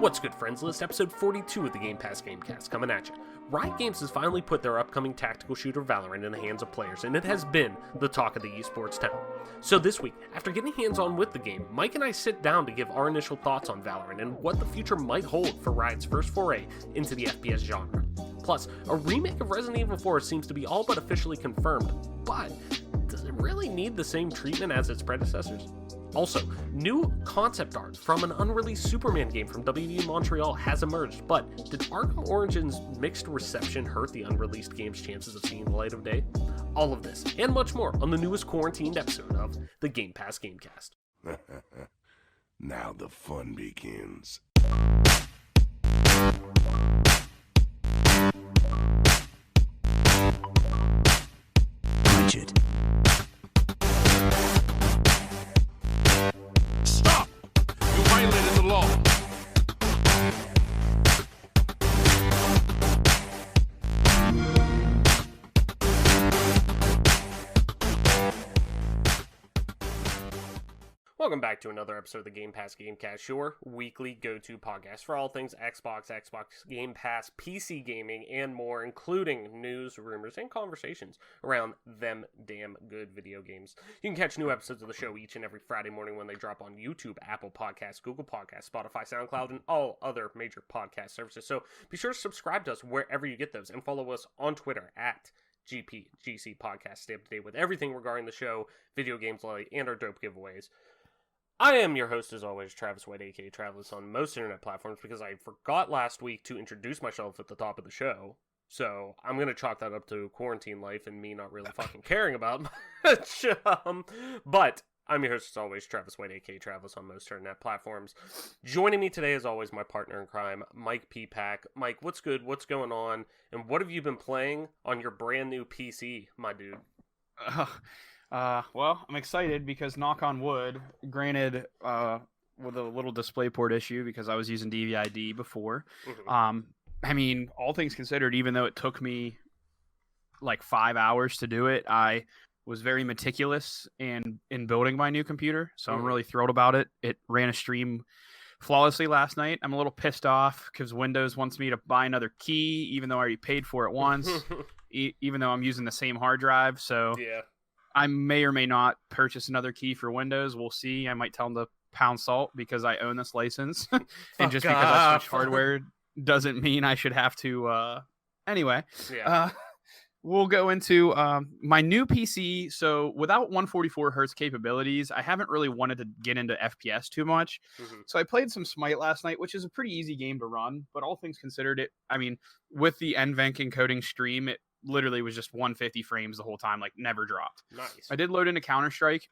What's good, friends? List episode 42 of the Game Pass Gamecast coming at you. Riot Games has finally put their upcoming tactical shooter Valorant in the hands of players, and it has been the talk of the esports town. So this week, after getting hands-on with the game, Mike and I sit down to give our initial thoughts on Valorant and what the future might hold for Riot's first foray into the FPS genre. Plus, a remake of Resident Evil 4 seems to be all but officially confirmed, but does it really need the same treatment as its predecessors? Also, new concept art from an unreleased Superman game from WB Montreal has emerged, but did Arkham Origin's mixed reception hurt the unreleased game's chances of seeing the light of day? All of this, and much more, on the newest quarantined episode of the Game Pass Gamecast. Now the fun begins. Budget. Stop! You violated the law. Welcome back to another episode of the Game Pass Gamecast, your weekly go-to podcast for all things Xbox, Game Pass, PC gaming, and more, including news, rumors, and conversations around them damn good video games. You can catch new episodes of the show each and every Friday morning when they drop on YouTube, Apple Podcasts, Google Podcasts, Spotify, SoundCloud, and all other major podcast services. So be sure to subscribe to us wherever you get those, and follow us on Twitter at GC Podcast. Stay up to date with everything regarding the show, video games, and our dope giveaways. I am your host, as always, Travis White, aka Travis, on most internet platforms, because I forgot last week to introduce myself at the top of the show. So I'm going to chalk that up to quarantine life and me not really fucking caring about much. But I'm your host, as always, Travis White, aka Travis, on most internet platforms. Joining me today, as always, my partner in crime, Mike P-Pack. Mike, what's good? What's going on? And what have you been playing on your brand new PC, my dude? Well, I'm excited because, knock on wood, granted, with a little DisplayPort issue because I was using DVI-D before. Mm-hmm. I mean, all things considered, even though it took me like 5 hours to do it, I was very meticulous in building my new computer. So I'm really thrilled about it. It ran a stream flawlessly last night. I'm a little pissed off because Windows wants me to buy another key, even though I already paid for it once, even though I'm using the same hard drive. So Yeah. I may or may not purchase another key for Windows. We'll see. I might tell them to pound salt because I own this license. And just because I switch hardware doesn't mean I should have to. Anyway, Yeah. we'll go into my new PC. So without 144 hertz capabilities, I haven't really wanted to get into FPS too much. Mm-hmm. So I played some Smite last night, which is a pretty easy game to run. But all things considered, with the NVENC encoding stream, it literally was just 150 frames the whole time, like never dropped. Nice. I did load into Counter-Strike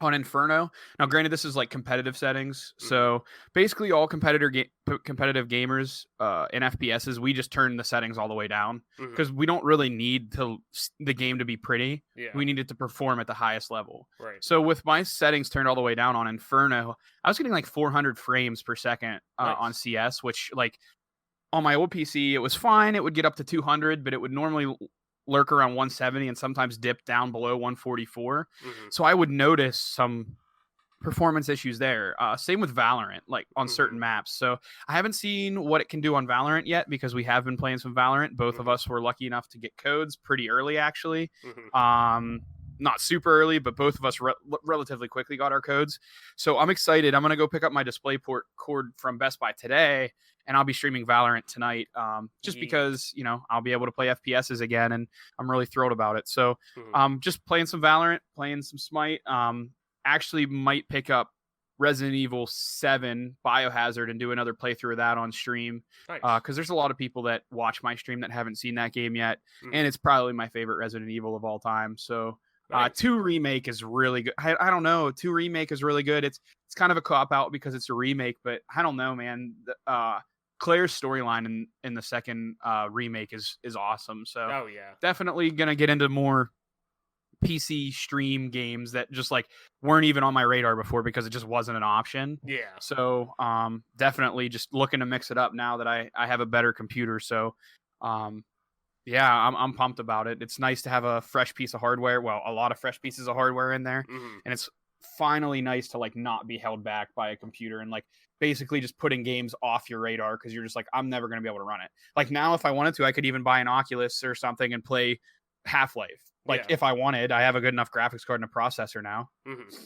on Inferno. Now, granted, this is like competitive settings. So basically all competitive gamers in FPSs, we just turn the settings all the way down because we don't really need the game to be pretty. Yeah. We need it to perform at the highest level. Right. So with my settings turned all the way down on Inferno, I was getting like 400 frames per second on CS, which like on my old PC, it was fine. It would get up to 200, but it would normally lurk around 170 and sometimes dip down below 144. So I would notice some performance issues there. Same with Valorant, like on certain maps. So I haven't seen what it can do on Valorant yet because we have been playing some Valorant. Both of us were lucky enough to get codes pretty early, actually. Not super early, but both of us relatively quickly got our codes. So I'm excited. I'm going to go pick up my DisplayPort cord from Best Buy today, and I'll be streaming Valorant tonight just because, I'll be able to play FPSs again, and I'm really thrilled about it. So just playing some Valorant, playing some Smite. Actually might pick up Resident Evil 7 Biohazard and do another playthrough of that on stream because there's a lot of people that watch my stream that haven't seen that game yet, and it's probably my favorite Resident Evil of all time. So 2 Remake is really good. I don't know. 2 Remake is really good. It's kind of a cop-out because it's a remake, but I don't know, man. Claire's storyline in the second remake is awesome. So definitely going to get into more PC stream games that just like weren't even on my radar before because it just wasn't an option. Yeah. So definitely just looking to mix it up now that I have a better computer. So yeah, I'm pumped about it. It's nice to have a fresh piece of hardware. Well, a lot of fresh pieces of hardware in there, and it's finally nice to like not be held back by a computer and like basically just putting games off your radar because you're just like, I'm never going to be able to run it. Like now, if I wanted to, I could even buy an Oculus or something and play Half-Life. Like if I wanted, I have a good enough graphics card and a processor now. Mm-hmm.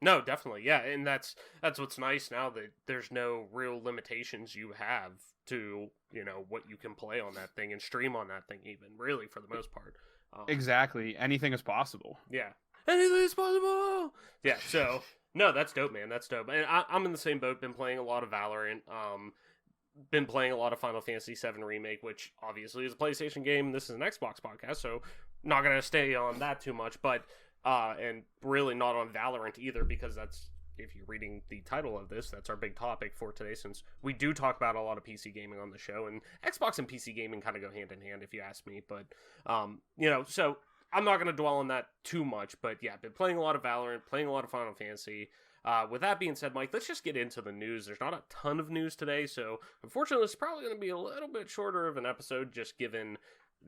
No, definitely, yeah, and that's what's nice now, that there's no real limitations you have to, you know, what you can play on that thing and stream on that thing, even, really, for the most part. Exactly, anything is possible. Yeah, anything is possible. Yeah, so no, that's dope, man. That's dope, and I'm in the same boat. Been playing a lot of Valorant. Been playing a lot of Final Fantasy VII Remake, which obviously is a PlayStation game. This is an Xbox podcast, so not gonna stay on that too much, but. And really not on Valorant either, because that's, if you're reading the title of this, that's our big topic for today, since we do talk about a lot of PC gaming on the show, and Xbox and PC gaming kind of go hand in hand, if you ask me, but, you know, so I'm not going to dwell on that too much, but yeah, been playing a lot of Valorant, playing a lot of Final Fantasy. With that being said, Mike, let's just get into the news. There's not a ton of news today, so unfortunately, it's probably going to be a little bit shorter of an episode, just given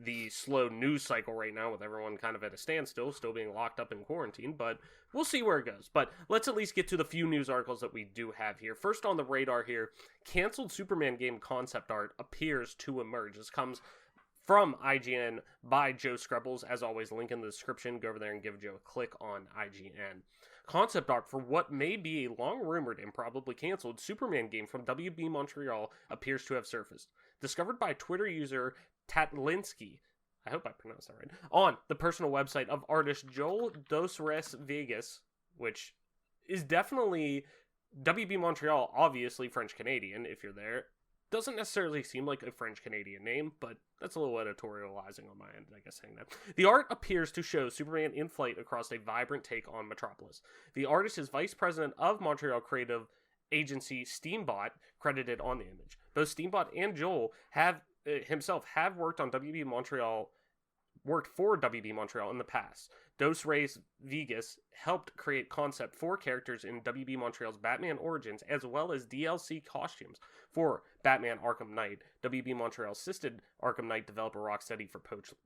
the slow news cycle right now with everyone kind of at a standstill, still being locked up in quarantine, but we'll see where it goes. But let's at least get to the few news articles that we do have here. First on the radar here, canceled Superman game concept art appears to emerge. This comes from IGN by Joe Screbbles. As always, link in the description. Go over there and give Joe a click on IGN. Concept art for what may be a long-rumored and probably canceled Superman game from WB Montreal appears to have surfaced. Discovered by Twitter user Tatlinsky, I hope I pronounced that right, on the personal website of artist Joel Dos Res Vegas, which is definitely WB Montreal, obviously French-Canadian, if you're there. Doesn't necessarily seem like a French-Canadian name, but that's a little editorializing on my end, I guess, saying that. The art appears to show Superman in flight across a vibrant take on Metropolis. The artist is vice president of Montreal creative agency Steambot, credited on the image. Both Steambot and Joel have worked for WB Montreal in the past. Dos Reis Vegas helped create concept for characters in WB Montreal's Batman Origins, as well as DLC costumes for Batman Arkham Knight. WB Montreal assisted Arkham Knight developer Rocksteady for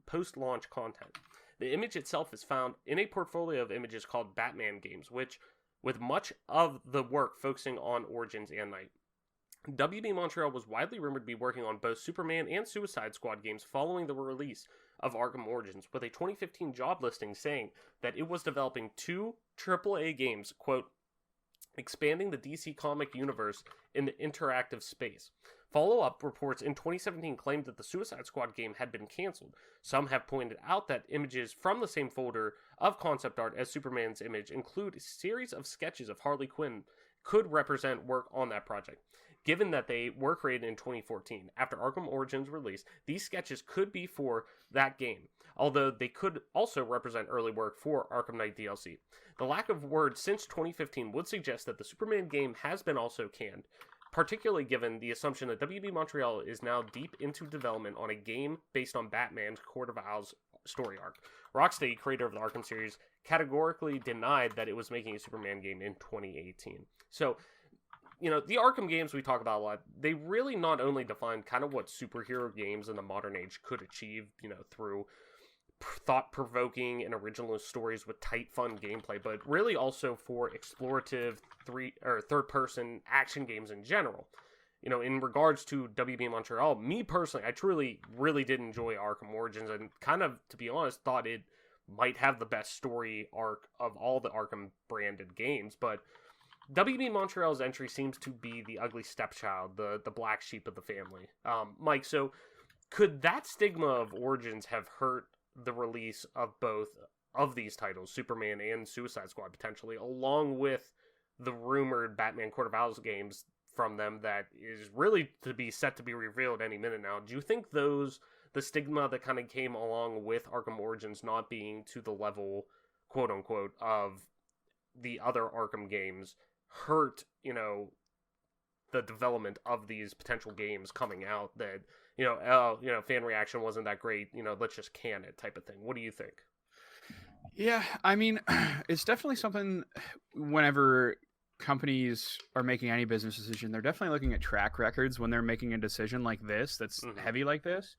post-launch content. The image itself is found in a portfolio of images called Batman Games, which, with much of the work focusing on Origins and Knight. WB Montreal was widely rumored to be working on both Superman and Suicide Squad games following the release of Arkham Origins, with a 2015 job listing saying that it was developing 2 AAA games, quote, expanding the DC comic universe in the interactive space. Follow-up reports in 2017 claimed that the Suicide Squad game had been canceled. Some have pointed out that images from the same folder of concept art as Superman's image include a series of sketches of Harley Quinn could represent work on that project. Given that they were created in 2014, after Arkham Origins release, these sketches could be for that game, although they could also represent early work for Arkham Knight DLC. The lack of word since 2015 would suggest that the Superman game has been also canned, particularly given the assumption that WB Montreal is now deep into development on a game based on Batman's Court of Owls story arc. Rocksteady, creator of the Arkham series, categorically denied that it was making a Superman game in 2018. So, you know, the Arkham games we talk about a lot, they really not only define kind of what superhero games in the modern age could achieve, you know, through thought-provoking and original stories with tight, fun gameplay, but really also for explorative third-person action games in general. You know, in regards to WB Montreal, me personally, I truly, really did enjoy Arkham Origins, and kind of, to be honest, thought it might have the best story arc of all the Arkham-branded games, but WB Montreal's entry seems to be the ugly stepchild, the black sheep of the family. Mike, so could that stigma of Origins have hurt the release of both of these titles, Superman and Suicide Squad, potentially, along with the rumored Batman Court of Owls games from them that is really to be set to be revealed any minute now? Do you think the stigma that kind of came along with Arkham Origins not being to the level, quote unquote, of the other Arkham games hurt, you know, the development of these potential games coming out, that, you know, fan reaction wasn't that great, you know, let's just can it type of thing? What do you think? Yeah, I mean, it's definitely something whenever companies are making any business decision, they're definitely looking at track records when they're making a decision like this, that's heavy like this.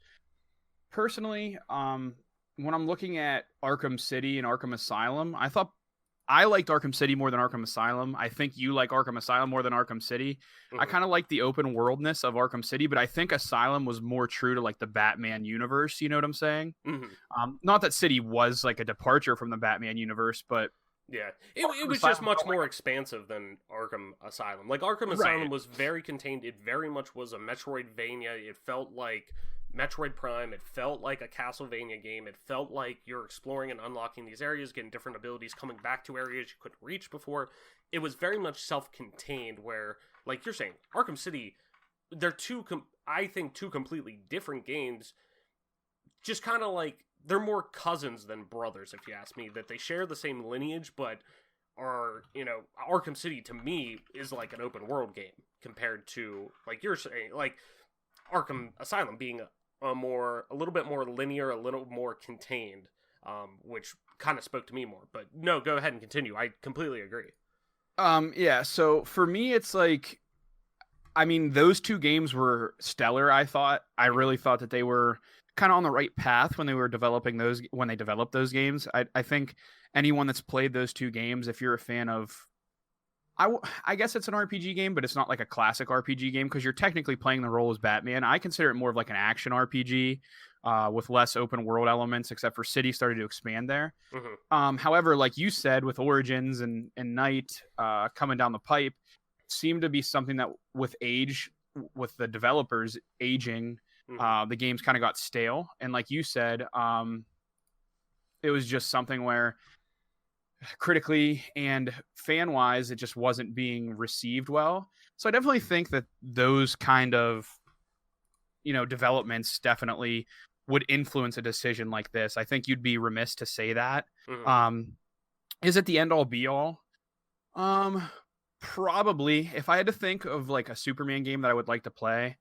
Personally, when I'm looking at Arkham City and Arkham Asylum, I liked Arkham City more than Arkham Asylum. I think you like Arkham Asylum more than Arkham City. I kind of like the open worldness of Arkham City, but I think Asylum was more true to like the Batman universe. You know what I'm saying? Not that City was like a departure from the Batman universe, but yeah, it was just much more expansive than Arkham Asylum. Like, Arkham Asylum was very contained. It very much was a Metroidvania. It felt like Metroid Prime. It felt like a Castlevania game. It felt like you're exploring and unlocking these areas, getting different abilities, coming back to areas you couldn't reach before. It was very much self-contained, where, like you're saying, Arkham City, they're I think two completely different games. Just kind of like, they're more cousins than brothers, if you ask me, that they share the same lineage, but are, Arkham City, to me, is like an open world game, compared to, like you're saying, like, Arkham Asylum being a little bit more linear, a little more contained, which kind of spoke to me more. But no, go ahead and continue. I completely agree. Yeah, so for me, it's like, I mean, those two games were stellar, I thought. I really thought that they were kind of on the right path when they developed those games. I think anyone that's played those two games, if you're a fan of, I guess it's an RPG game, but it's not like a classic RPG game, because you're technically playing the role as Batman. I consider it more of like an action RPG with less open world elements, except for City started to expand there. However, like you said, with Origins and Night coming down the pipe, seemed to be something that with age, with the developers aging, the games kind of got stale. And like you said, it was just something where critically and fan wise, it just wasn't being received well. So I definitely think that those kind of, developments definitely would influence a decision like this. I think you'd be remiss to say that. Is it the end all be all? Probably. If I had to think of like a Superman game that I would like to play,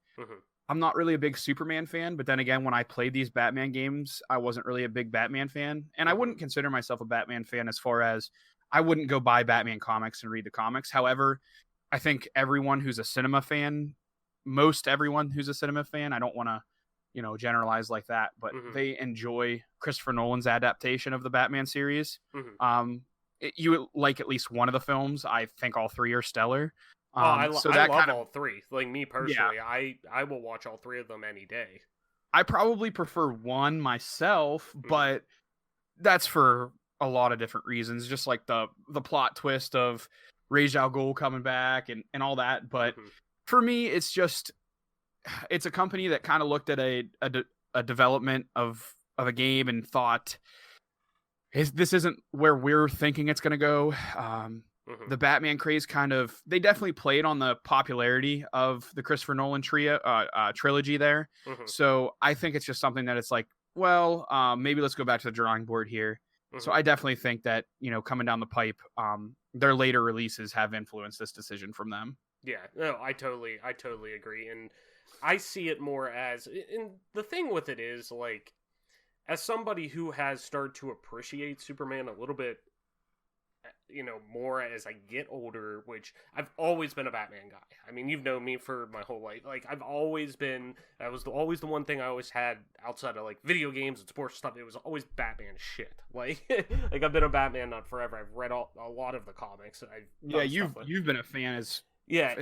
I'm not really a big Superman fan, but then again, when I played these Batman games, I wasn't really a big Batman fan. And I wouldn't consider myself a Batman fan, as far as I wouldn't go buy Batman comics and read the comics. However, I think everyone who's a cinema fan, most everyone who's a cinema fan, I don't want to, generalize like that, but they enjoy Christopher Nolan's adaptation of the Batman series. You like at least one of the films. I think all three are stellar. I love all three. Like, me personally, yeah. I will watch all three of them any day. I probably prefer one myself, but that's for a lot of different reasons. Just like the plot twist of Ra's al Ghul coming back and all that. But for me, it's a company that kind of looked at a development of a game and thought, this isn't where we're thinking it's going to go. The Batman craze they definitely played on the popularity of the Christopher Nolan trilogy there. So I think it's just something that it's like, well, maybe let's go back to the drawing board here. So I definitely think that, coming down the pipe, their later releases have influenced this decision from them. Yeah, no, I totally agree. And I see it more as, and the thing with it is, like, as somebody who has started to appreciate Superman a little bit, more as I get older, which I've always been a Batman guy. I mean, you've known me for my whole life. Like, that was always the one thing I always had outside of, like, video games and sports stuff. It was always Batman shit. Like, I've been a Batman nut forever. I've read a lot of the comics. You've been a fan as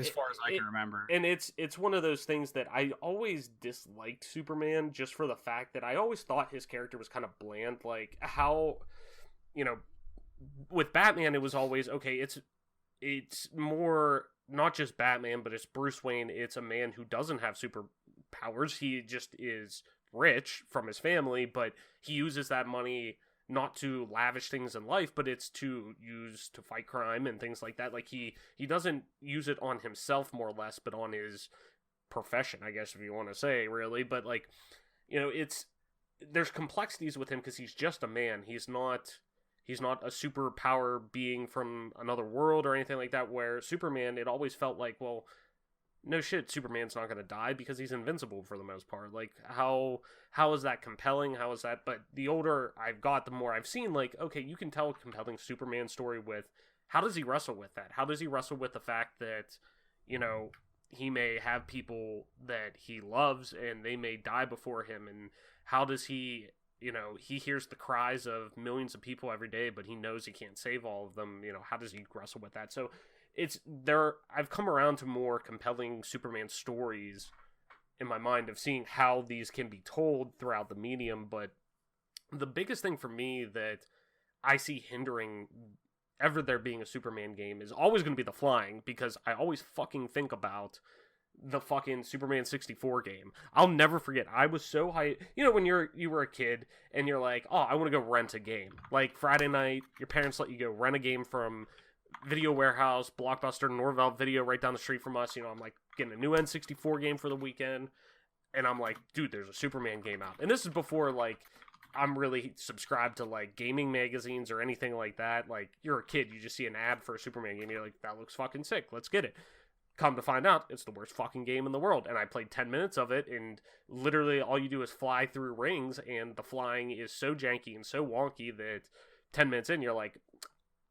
far as I can remember. And it's one of those things that I always disliked Superman, just for the fact that I always thought his character was kind of bland. Like, how, with Batman, it was always, okay, it's more not just Batman, but it's Bruce Wayne. It's a man who doesn't have superpowers. He just is rich from his family, but he uses that money not to lavish things in life, but it's to use to fight crime and things like that. Like, he doesn't use it on himself, more or less, but on his profession, I guess, if you want to say, really. But, like, there's complexities with him, because he's just a man. He's not a superpower being from another world or anything like that, where Superman, it always felt like, well, no shit, Superman's not going to die because he's invincible for the most part. Like, how is that compelling? How is that? But the older I've got, the more I've seen, like, okay, you can tell a compelling Superman story with, how does he wrestle with that? How does he wrestle with the fact that, he may have people that he loves and they may die before him, and how does he he hears the cries of millions of people every day, but he knows he can't save all of them. How does he wrestle with that? So I've come around to more compelling Superman stories in my mind of seeing how these can be told throughout the medium. But the biggest thing for me that I see hindering ever there being a Superman game is always going to be the flying, because I always fucking think about the fucking Superman 64 game. I'll never forget. I was so hyped. When you were a kid and you're like, oh, I want to go rent a game. Like Friday night, your parents let you go rent a game from Video Warehouse, Blockbuster, Norvell Video right down the street from us. I'm like getting a new N64 game for the weekend. And I'm like, dude, there's a Superman game out. And this is before like I'm really subscribed to like gaming magazines or anything like that. Like, you're a kid, you just see an ad for a Superman game, you're like, that looks fucking sick, let's get it. Come to find out, it's the worst fucking game in the world. And I played 10 minutes of it, and literally all you do is fly through rings, and the flying is so janky and so wonky that 10 minutes in, you're like,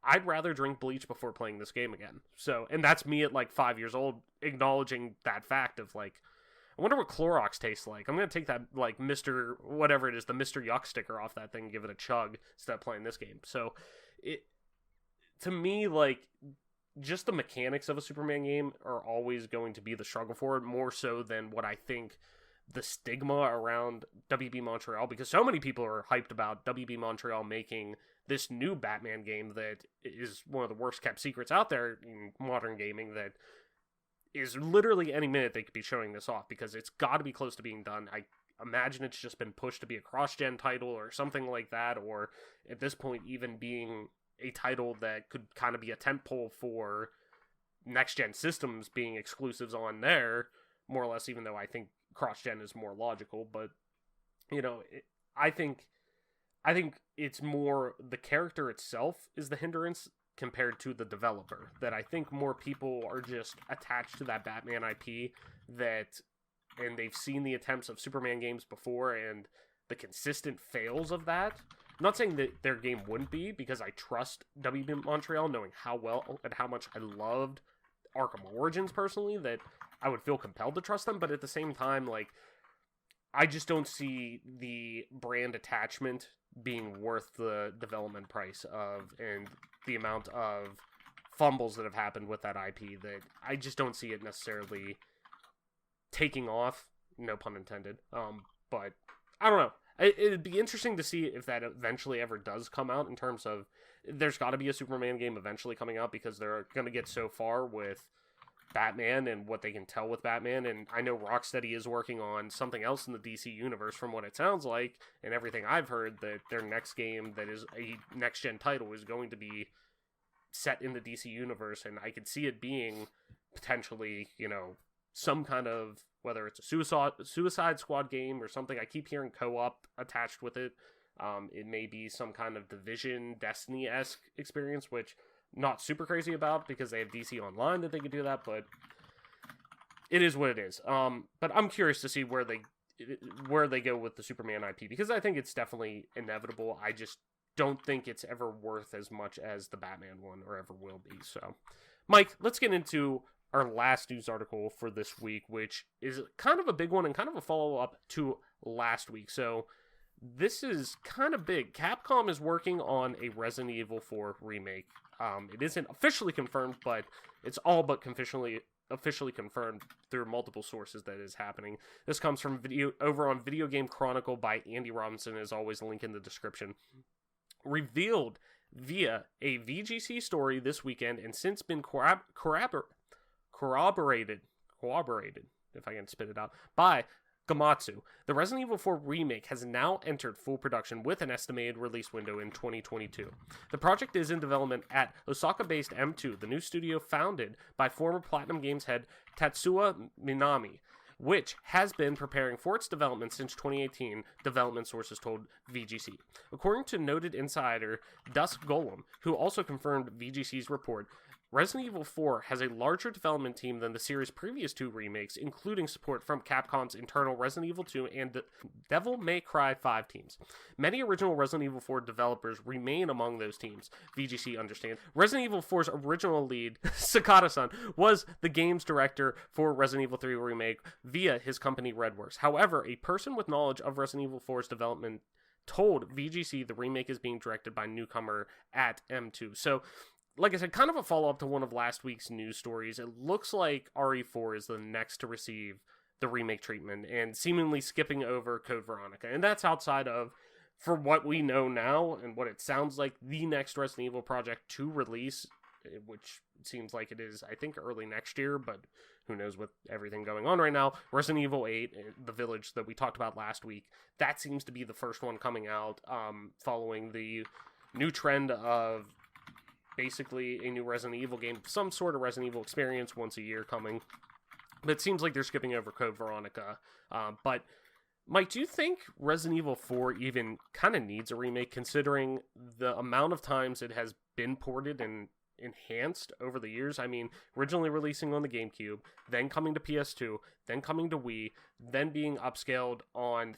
I'd rather drink bleach before playing this game again. So, and that's me at like 5 years old, acknowledging that fact of like, I wonder what Clorox tastes like. I'm going to take that, like, Mr. whatever it is, the Mr. Yuck sticker off that thing and give it a chug instead of playing this game. So, to me, like, just the mechanics of a Superman game are always going to be the struggle for it, more so than what I think the stigma around WB Montreal, because so many people are hyped about WB Montreal making this new Batman game that is one of the worst kept secrets out there in modern gaming, that is literally any minute they could be showing this off, because it's got to be close to being done. I imagine it's just been pushed to be a cross-gen title or something like that, or at this point even being a title that could kind of be a tentpole for next-gen systems being exclusives on there, more or less, even though I think cross-gen is more logical. But, I think it's more the character itself is the hindrance compared to the developer, that I think more people are just attached to that Batman IP, and they've seen the attempts of Superman games before and the consistent fails of that. I'm not saying that their game wouldn't be, because I trust WB Montreal, knowing how well and how much I loved Arkham Origins personally, that I would feel compelled to trust them. But at the same time, like, I just don't see the brand attachment being worth the development price of, and the amount of fumbles that have happened with that IP, that I just don't see it necessarily taking off, no pun intended. But I don't know. It'd be interesting to see if that eventually ever does come out, in terms of there's got to be a Superman game eventually coming out, because they're going to get so far with Batman and what they can tell with Batman. And I know Rocksteady is working on something else in the DC universe, from what it sounds like, and everything I've heard, that their next game that is a next-gen title is going to be set in the DC universe. And I could see it being potentially, some kind of, whether it's a Suicide Squad game or something. I keep hearing co-op attached with it. It may be some kind of Division, Destiny-esque experience, which not super crazy about, because they have DC Online that they could do that, but it is what it is. But I'm curious to see where they go with the Superman IP, because I think it's definitely inevitable. I just don't think it's ever worth as much as the Batman one, or ever will be. So, Mike, let's get into our last news article for this week, which is kind of a big one and kind of a follow-up to last week. So this is kind of big. Capcom is working on a Resident Evil 4 remake. It isn't officially confirmed, but it's all but officially confirmed through multiple sources that is happening. This comes from over on Video Game Chronicle by Andy Robinson, as always, link in the description. Revealed via a VGC story this weekend, and since been corroborated, if I can spit it out, by Gamatsu. The Resident Evil 4 remake has now entered full production with an estimated release window in 2022. The project is in development at Osaka-based M2, the new studio founded by former Platinum Games head Tatsuya Minami, which has been preparing for its development since 2018, development sources told VGC. According to noted insider Dusk Golem, who also confirmed VGC's report, Resident Evil 4 has a larger development team than the series' previous two remakes, including support from Capcom's internal Resident Evil 2 and Devil May Cry 5 teams. Many original Resident Evil 4 developers remain among those teams, VGC understands. Resident Evil 4's original lead, Sakata-san, was the game's director for Resident Evil 3 Remake via his company Redworks. However, a person with knowledge of Resident Evil 4's development told VGC the remake is being directed by newcomer at M2. So, like I said, kind of a follow-up to one of last week's news stories. It looks like RE4 is the next to receive the remake treatment and seemingly skipping over Code Veronica. And that's outside of, for what we know now and what it sounds like, the next Resident Evil project to release, which seems like it is, I think, early next year, but who knows with everything going on right now. Resident Evil 8, The Village that we talked about last week, that seems to be the first one coming out, following the new trend of basically a new Resident Evil game, some sort of Resident Evil experience once a year coming. But it seems like they're skipping over Code Veronica. But Mike, do you think Resident Evil 4 even kind of needs a remake, considering the amount of times it has been ported and enhanced over the years? I mean, originally releasing on the GameCube, then coming to PS2, then coming to Wii, then being upscaled on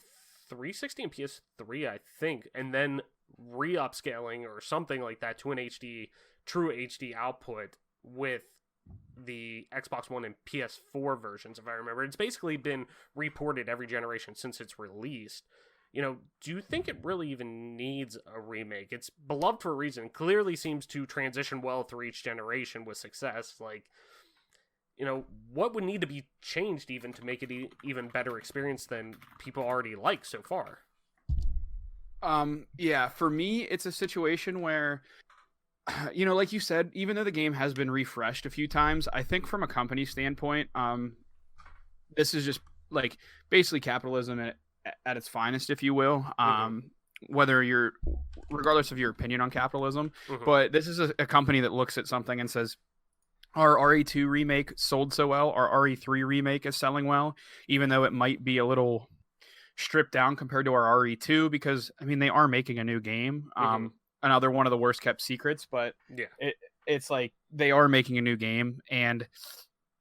360 and PS3, I think, and then re-upscaling or something like that to an true HD output with the Xbox One and PS4 versions, if I remember. It's basically been reported every generation since it's released. You know, do you think it really even needs a remake? It's beloved for a reason. Clearly seems to transition well through each generation with success. Like, you know, what would need to be changed even to make it even better experience than people already like so far? Yeah, for me, it's a situation where, you know, like you said, even though the game has been refreshed a few times, I think from a company standpoint, this is just like basically capitalism at its finest, if you will. Whether regardless of your opinion on capitalism, but this is a company that looks at something and says, our RE2 remake sold so well, our RE3 remake is selling well, even though it might be a little stripped down compared to our RE2, because I mean they are making a new game. Another one of the worst kept secrets, but yeah, it's like they are making a new game, and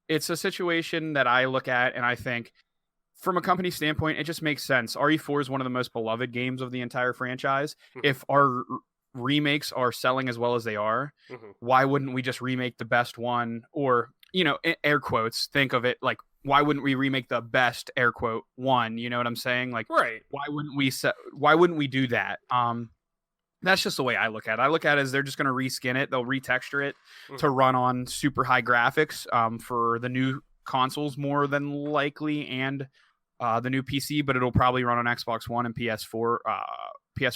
it's a situation that I look at and I think, from a company standpoint, it just makes sense. RE4 is one of the most beloved games of the entire franchise. If our remakes are selling as well as they are, why wouldn't we just remake the best one? Or, you know, air quotes, think of it like, why wouldn't we remake the best air quote one? You know what I'm saying? Like, right. Why wouldn't we do that? That's just the way I look at it. I look at it as they're just going to reskin it. They'll retexture it to run on super high graphics for the new consoles more than likely, and the new PC, but it'll probably run on Xbox One and PS4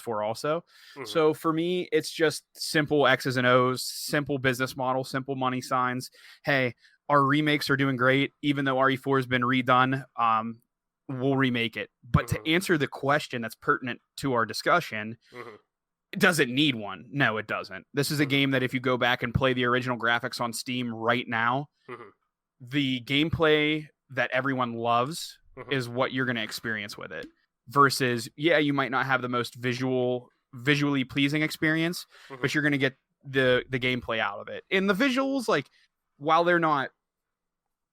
also. So for me, it's just simple X's and O's, simple business model, simple money signs. Hey, our remakes are doing great, even though RE4 has been redone. We'll remake it. But to answer the question that's pertinent to our discussion, does it need one? No, it doesn't. This is a game that if you go back and play the original graphics on Steam right now, the gameplay that everyone loves is what you're going to experience with it. Versus, yeah, you might not have the most visually pleasing experience, but you're going to get the gameplay out of it. And the visuals, like, while they're not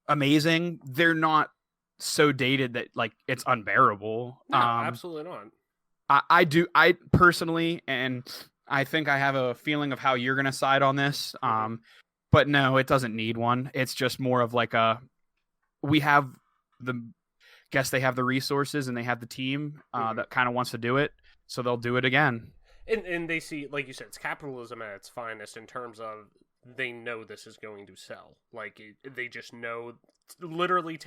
amazing, they're not so dated that like it's unbearable. No, absolutely not. I personally, and I think I have a feeling of how you're going to side on this. But no, it doesn't need one. It's just more of like they have the resources and they have the team that kind of wants to do it, so they'll do it again. And they see, like you said, it's capitalism at its finest in terms of they know this is going to sell. Like, they just know, literally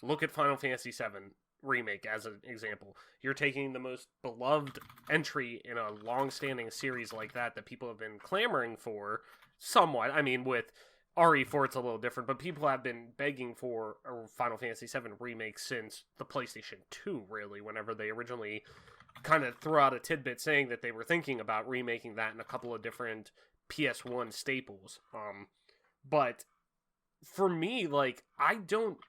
look at Final Fantasy VII Remake as an example. You're taking the most beloved entry in a long-standing series like that people have been clamoring for somewhat. I mean, with RE4 it's a little different, but people have been begging for a Final Fantasy VII Remake since the PlayStation 2, really, whenever they originally kind of threw out a tidbit saying that they were thinking about remaking that in a couple of different PS1 staples. But for me, like, I don't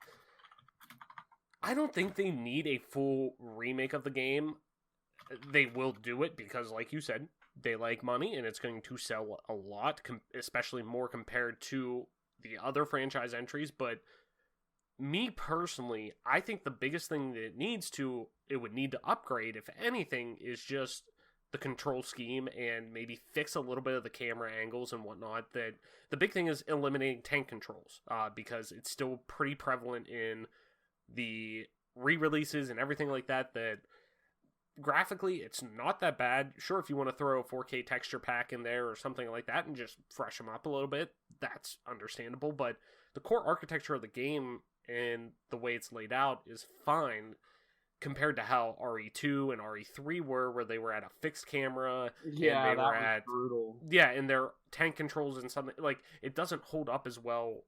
think they need a full remake of the game. They will do it because, like you said, they like money and it's going to sell a lot, especially more compared to the other franchise entries. But me personally, I think the biggest thing that it would need to upgrade, if anything, is just the control scheme and maybe fix a little bit of the camera angles and whatnot. That the big thing is eliminating tank controls, because it's still pretty prevalent in the re-releases and everything like that graphically, it's not that bad. Sure, if you want to throw a 4K texture pack in there or something like that and just fresh them up a little bit, that's understandable. But the core architecture of the game and the way it's laid out is fine compared to how RE2 and RE3 were, where they were at a fixed camera. Yeah, and they that were was brutal. Yeah, and their tank controls and something, like, it doesn't hold up as well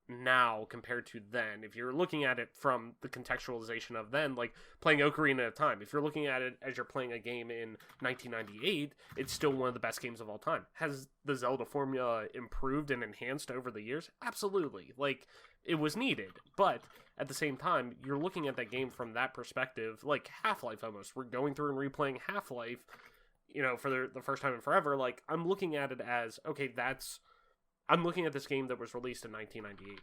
now compared to then. If you're looking at it from the contextualization of then, like playing Ocarina of Time, if you're looking at it as you're playing a game in 1998, it's still one of the best games of all time. Has the Zelda formula improved and enhanced over the years? Absolutely. Like, it was needed, but at the same time, you're looking at that game from that perspective, like Half-Life almost. We're going through and replaying Half-Life, for the first time in forever. Like, I'm looking at it as, okay, I'm looking at this game that was released in 1998.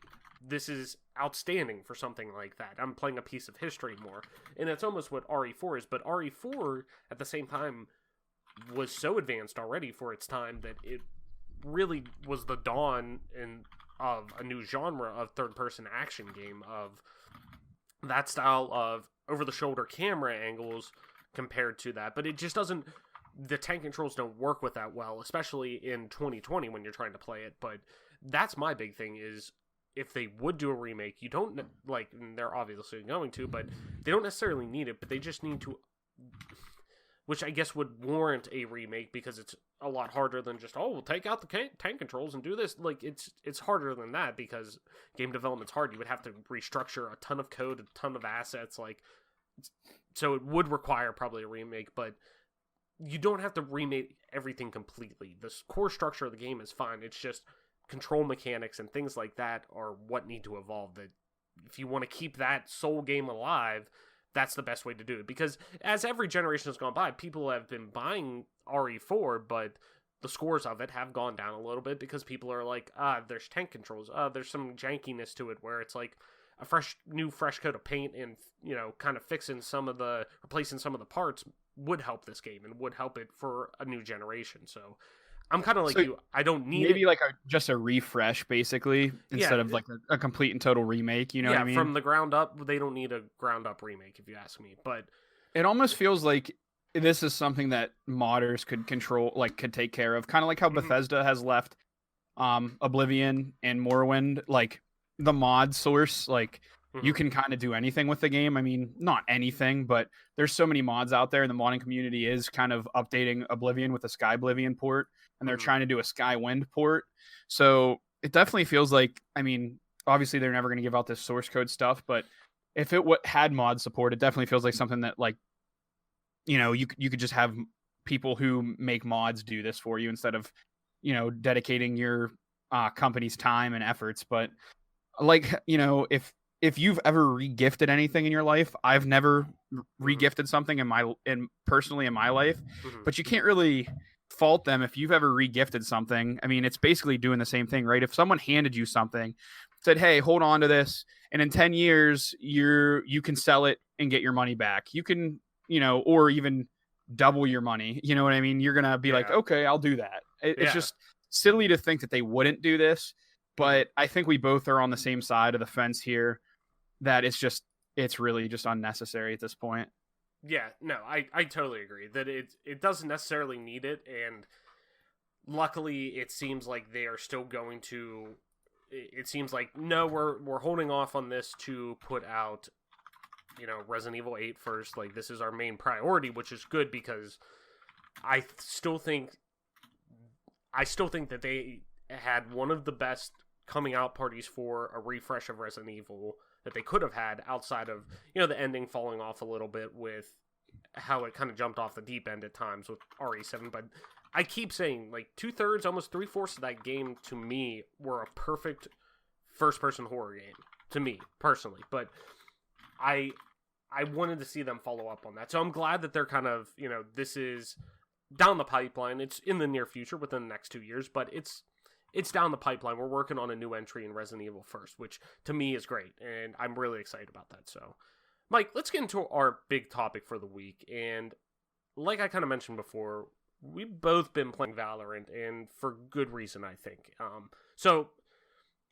This is outstanding for something like that. I'm playing a piece of history more. And it's almost what RE4 is. But RE4, at the same time, was so advanced already for its time that it really was the dawn of a new genre of third-person action game, of that style of over-the-shoulder camera angles compared to that. But it just doesn't... The tank controls don't work with that well, especially in 2020 when you're trying to play it. But that's my big thing is, if they would do a remake, you don't, like, they're obviously going to, but they don't necessarily need it, but they just need to, which I guess would warrant a remake, because it's a lot harder than just, we'll take out the tank controls and do this. Like, it's harder than that, because game development's hard. You would have to restructure a ton of code, a ton of assets, like, so it would require probably a remake, but you don't have to remake everything completely. The core structure of the game is fine. It's just control mechanics and things like that are what need to evolve. That if you want to keep that soul game alive, that's the best way to do it. Because as every generation has gone by, people have been buying RE4, but the scores of it have gone down a little bit because people are like, there's tank controls. There's some jankiness to it where it's like a fresh coat of paint and, kind of replacing some of the parts would help this game and would help it for a new generation. So I'm kind of like you. I don't need maybe like just a refresh, basically, instead of like a complete and total remake. You know what I mean? From the ground up, they don't need a ground up remake, if you ask me. But it almost feels like this is something that modders could take care of, kind of like how Bethesda has left Oblivion and Morrowind, like the mod source, like. You can kind of do anything with the game. I mean, not anything, but there's so many mods out there, and the modding community is kind of updating Oblivion with a Skyblivion port, and they're trying to do a Skywind port. So it definitely feels like, I mean, obviously they're never going to give out this source code stuff, but if it had mod support, it definitely feels like something that, like, you could just have people who make mods do this for you instead of, dedicating your company's time and efforts. But like, if you've ever regifted anything in your life, I've never regifted something personally in my life, but you can't really fault them if you've ever regifted something. I mean, it's basically doing the same thing, right? If someone handed you something, said, "Hey, hold on to this, and in 10 years, you can sell it and get your money back. You can, or even double your money." You know what I mean? You're gonna be like, "Okay, I'll do that." It's just silly to think that they wouldn't do this, but I think we both are on the same side of the fence here. That it's really just unnecessary at this point. Yeah, no, I totally agree that it doesn't necessarily need it, and luckily it seems like they are still going to. It seems like, no, we're holding off on this to put out, Resident Evil 8 first. Like, this is our main priority, which is good, because I still think that they had one of the best coming out parties for a refresh of Resident Evil that they could have had, outside of, the ending falling off a little bit with how it kind of jumped off the deep end at times with RE7. But I keep saying, like, 2/3, almost 3/4 of that game, to me, were a perfect first-person horror game, to me, personally. But I wanted to see them follow up on that. So I'm glad that they're kind of, this is down the pipeline. It's in the near future, within the next 2 years, but it's down the pipeline. We're working on a new entry in Resident Evil first, which to me is great, and I'm really excited about that. So, Mike, let's get into our big topic for the week. And like I kind of mentioned before, we've both been playing Valorant, and for good reason, I think. So,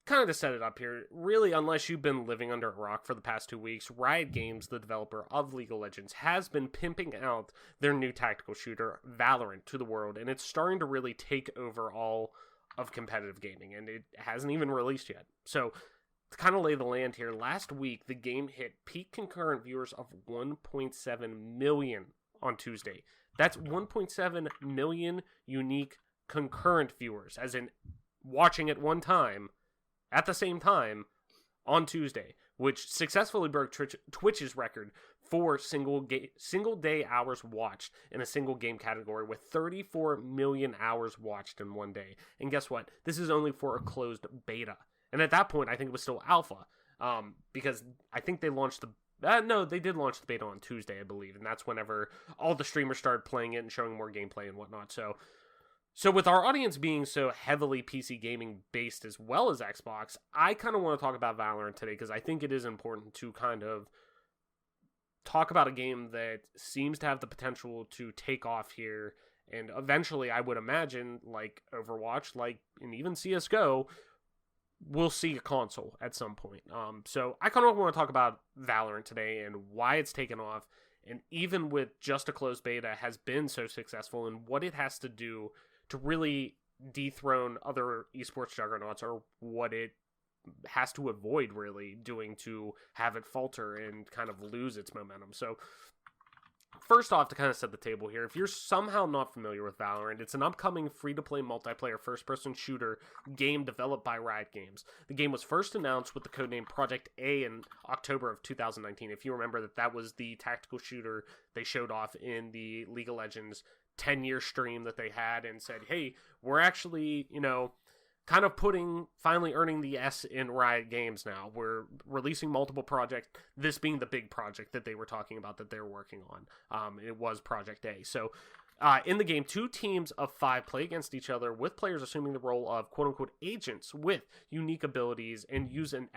kind of to set it up here, really, unless you've been living under a rock for the past 2 weeks, Riot Games, the developer of League of Legends, has been pimping out their new tactical shooter, Valorant, to the world, and it's starting to really take over all of competitive gaming, and it hasn't even released yet. So, to kind of lay the land here, last week, the game hit peak concurrent viewers of 1.7 million on Tuesday. That's 1.7 million unique concurrent viewers, as in watching at one time, at the same time, on Tuesday, which successfully broke Twitch's record for single day hours watched in a single game category, with 34 million hours watched in one day. And guess what? This is only for a closed beta. And at that point, I think it was still alpha, because I think they launched no, they did launch the beta on Tuesday, I believe, and that's whenever all the streamers started playing it and showing more gameplay and whatnot. So with our audience being so heavily PC gaming based as well as Xbox, I kind of want to talk about Valorant today because I think it is important to kind of talk about a game that seems to have the potential to take off here, and eventually I would imagine, like Overwatch, and even CSGO, we'll see a console at some point. So I kind of want to talk about Valorant today and why it's taken off, and even with just a closed beta has been so successful, and what it has to do to really dethrone other esports juggernauts, or what it has to avoid really doing to have it falter and kind of lose its momentum. So first off, to kind of set the table here, if you're somehow not familiar with Valorant, it's an upcoming free-to-play multiplayer first-person shooter game developed by Riot Games. The game was first announced with the codename Project A in October of 2019. If you remember that was the tactical shooter they showed off in the League of Legends 10-year stream that they had, and said, hey, we're actually, kind of finally earning the S in Riot Games now. We're releasing multiple projects, this being the big project that they were talking about that they're working on. It was Project A. So in the game, 2 teams of 5 play against each other, with players assuming the role of quote-unquote agents with unique abilities, and use an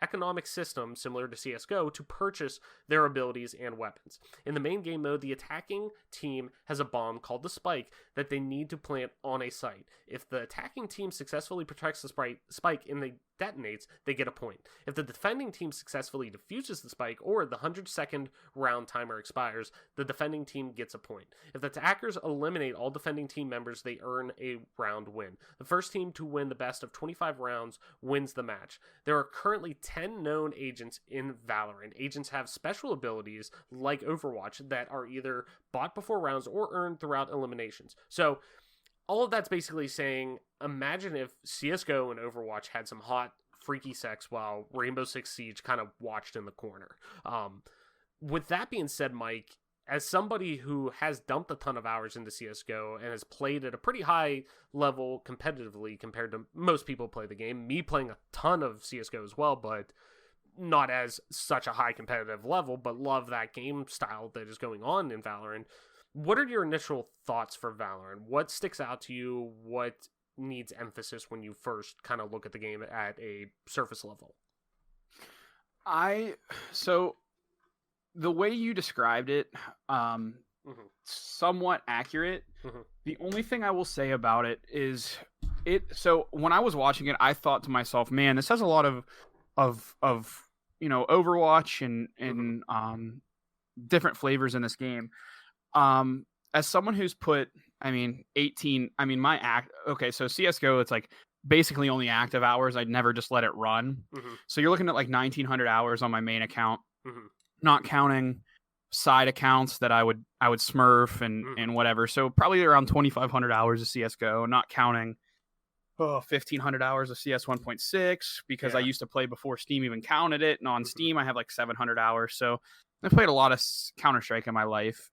economic system similar to CSGO to purchase their abilities and weapons. In the main game mode, the attacking team has a bomb called the Spike that they need to plant on a site. If the attacking team successfully protects the spike and they detonates, they get a point. If the defending team successfully defuses the spike, or the 100-second round timer expires, the defending team gets a point. If the attackers eliminate all defending team members, they earn a round win. The first team to win the best of 25 rounds wins the match. There are currently 10 known agents in Valorant. Agents have special abilities like Overwatch that are either bought before rounds or earned throughout eliminations. So all of that's basically saying, imagine if CSGO and Overwatch had some hot, freaky sex while Rainbow Six Siege kind of watched in the corner. With that being said, Mike, as somebody who has dumped a ton of hours into CSGO and has played at a pretty high level competitively compared to most people play the game, me playing a ton of CSGO as well, but not as such a high competitive level, but love that game style that is going on in Valorant. What are your initial thoughts for Valorant? What sticks out to you? What needs emphasis when you first kind of look at the game at a surface level? So the way you described it, somewhat accurate. The only thing I will say about it is so when I was watching it, I thought to myself, man, this has a lot of Overwatch and different flavors in this game. As someone who's put, so CSGO, it's like basically only active hours. I'd never just let it run. So you're looking at like 1,900 hours on my main account, not counting side accounts that I would smurf and whatever. So probably around 2,500 hours of CSGO, not counting 1,500 hours of CS 1.6 because I used to play before Steam even counted it. And on Steam, I have like 700 hours. So I played a lot of Counter-Strike in my life.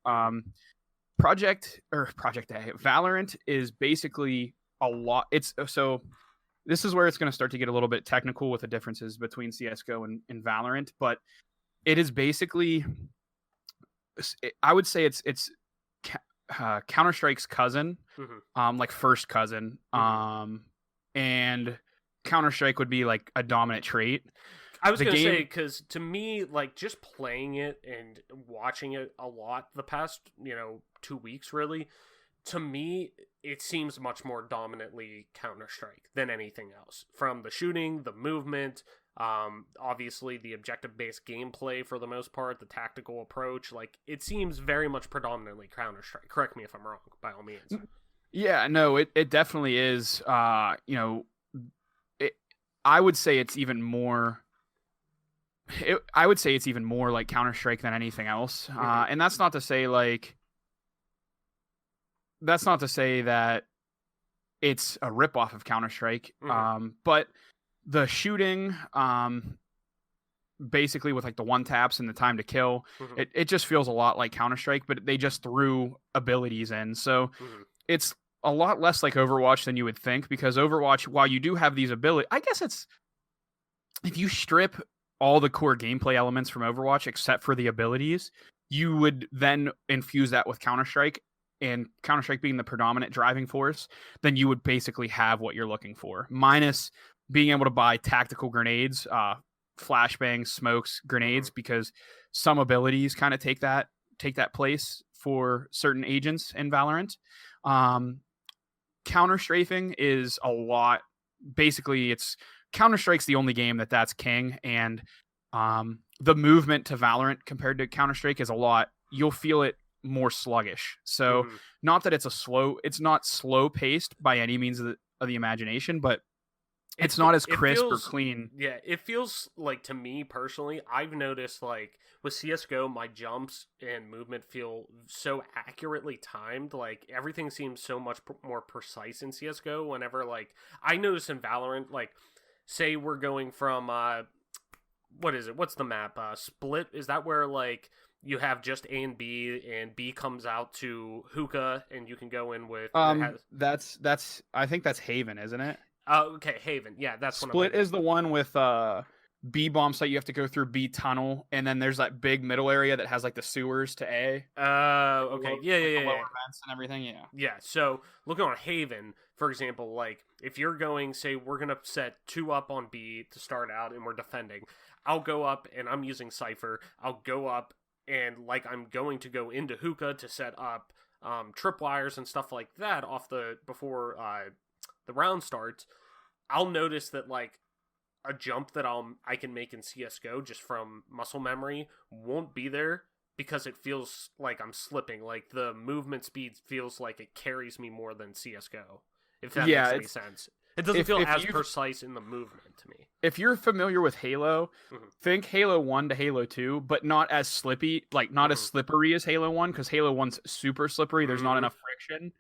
Project A, Valorant is basically a lot. This is where it's going to start to get a little bit technical with the differences between CSGO and Valorant, but it is basically, I would say it's Counter-Strike's cousin, like first cousin, and Counter-Strike would be like a dominant trait. I was going to say, because to me, like, just playing it and watching it a lot the past, 2 weeks, really, to me, it seems much more dominantly Counter-Strike than anything else. From the shooting, the movement, obviously the objective-based gameplay for the most part, the tactical approach, like, it seems very much predominantly Counter-Strike. Correct me if I'm wrong, by all means. Yeah, no, it definitely is. You know, I would say it's even more. I would say it's even more like Counter-Strike than anything else. And that's not to say like. That's not to say that it's a ripoff of Counter-Strike. But the shooting, basically with like the one taps and the time to kill, it just feels a lot like Counter-Strike, but they just threw abilities in. So it's a lot less like Overwatch than you would think, because Overwatch, while you do have these abilities, I guess it's, if you strip all the core gameplay elements from Overwatch except for the abilities, you would then infuse that with Counter-Strike, and Counter-Strike being the predominant driving force, then you would basically have what you're looking for, minus being able to buy tactical grenades, flashbangs, smokes, grenades, because some abilities kind of take that place for certain agents in Valorant. Counter-strafing is a lot. Basically, it's Counter-Strike's the only game that's king, and the movement to Valorant compared to Counter-Strike is a lot. You'll feel it more sluggish. So not that it's not slow paced by any means of the imagination, but it's not as crisp or clean. Yeah, it feels like, to me personally, I've noticed like with CS:GO, my jumps and movement feel so accurately timed. Like everything seems so much more precise in CS:GO. Whenever like I notice in Valorant, like say we're going from what is it? What's the map? Split? Is that where like you have just A and B comes out to hookah, and you can go in with... That's I think that's Haven, isn't it? Okay, Haven. Yeah, that's Split is the one with B bomb site. You have to go through B tunnel, and then there's that big middle area that has like the sewers to A. Okay. Yeah. Lower vents and everything. Yeah. Yeah. So looking on Haven, for example, like if you're going, say we're gonna set 2 up on B to start out, and we're defending. I'll go up, and I'm using Cypher. I'll go up, and like I'm going to go into hookah to set up tripwires and stuff like that before the round starts. I'll notice that like a jump that I can make in CS:GO just from muscle memory won't be there, because it feels like I'm slipping. Like the movement speed feels like it carries me more than CS:GO, if that makes any sense. It doesn't feel as precise in the movement to me. If you're familiar with Halo, think Halo 1 to Halo 2, but not as slippy, like not as slippery as Halo 1, because Halo 1's super slippery. There's not enough friction.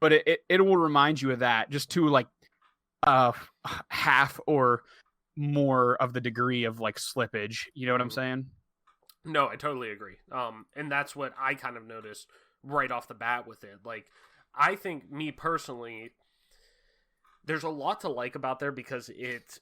But it will remind you of that, just to like half or more of the degree of like slippage. You know what I'm saying? No, I totally agree. And that's what I kind of noticed right off the bat with it. Like, I think, me personally, there's a lot to like about there, because it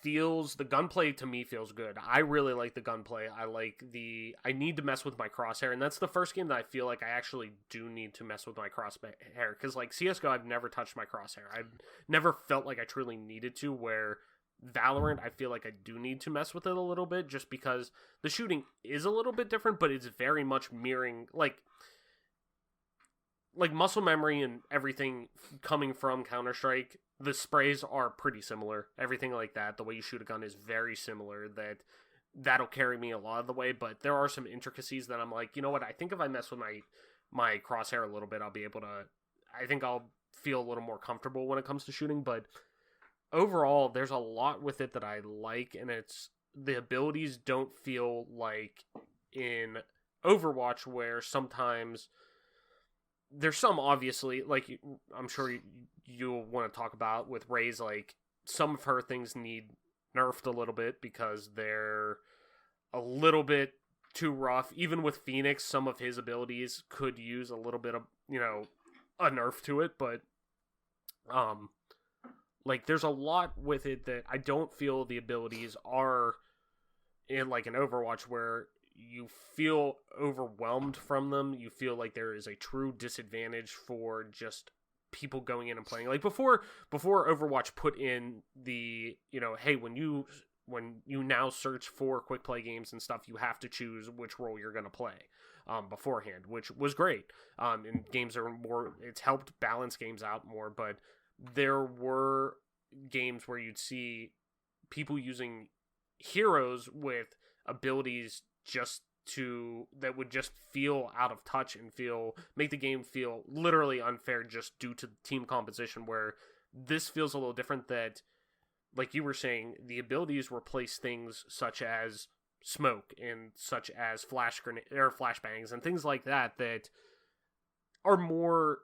feels, the gunplay to me feels good. I really like the gunplay. I need to mess with my crosshair, and that's the first game that I feel like I actually do need to mess with my crosshair, because like CS:GO, I've never touched my crosshair. I've never felt like I truly needed to, where Valorant, I feel like I do need to mess with it a little bit, just because the shooting is a little bit different, but it's very much mirroring, like muscle memory and everything coming from Counter-Strike. The sprays are pretty similar. Everything like that. The way you shoot a gun is very similar. That'll carry me a lot of the way. But there are some intricacies that I'm like, you know what? I think if I mess with my crosshair a little bit, I'll be able to... I think I'll feel a little more comfortable when it comes to shooting. But overall, there's a lot with it that I like. And the abilities don't feel like in Overwatch, where sometimes... There's some, obviously, like, I'm sure you'll want to talk about with Ray's, like, some of her things need nerfed a little bit because they're a little bit too rough. Even with Phoenix, some of his abilities could use a little bit of, a nerf to it, but, like, there's a lot with it that I don't feel the abilities are in, like, an Overwatch, where you feel overwhelmed from them. You feel like there is a true disadvantage for just people going in and playing. Like before Overwatch put in the, hey, when you when you now search for quick play games and stuff, you have to choose which role you're going to play beforehand, which was great. And games are more, it's helped balance games out more, but there were games where you'd see people using heroes with abilities that would just feel out of touch and make the game feel literally unfair just due to team composition, where this feels a little different, that, like you were saying, the abilities replace things such as smoke and such as flashbangs and things like that are more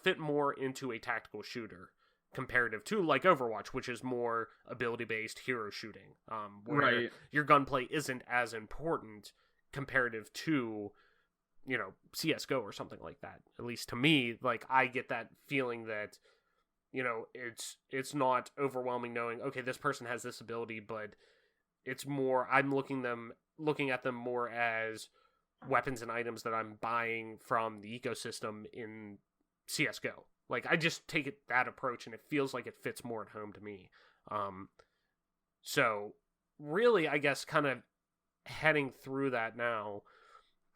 fit more into a tactical shooter comparative to like Overwatch, which is more ability-based hero shooting, where your gunplay isn't as important comparative to, CSGO or something like that. At least to me, like, I get that feeling that, it's not overwhelming knowing, okay, this person has this ability, but it's more, I'm looking at them more as weapons and items that I'm buying from the ecosystem in CSGO. Like, I just take that approach, and it feels like it fits more at home to me. So, really, I guess, kind of heading through that now,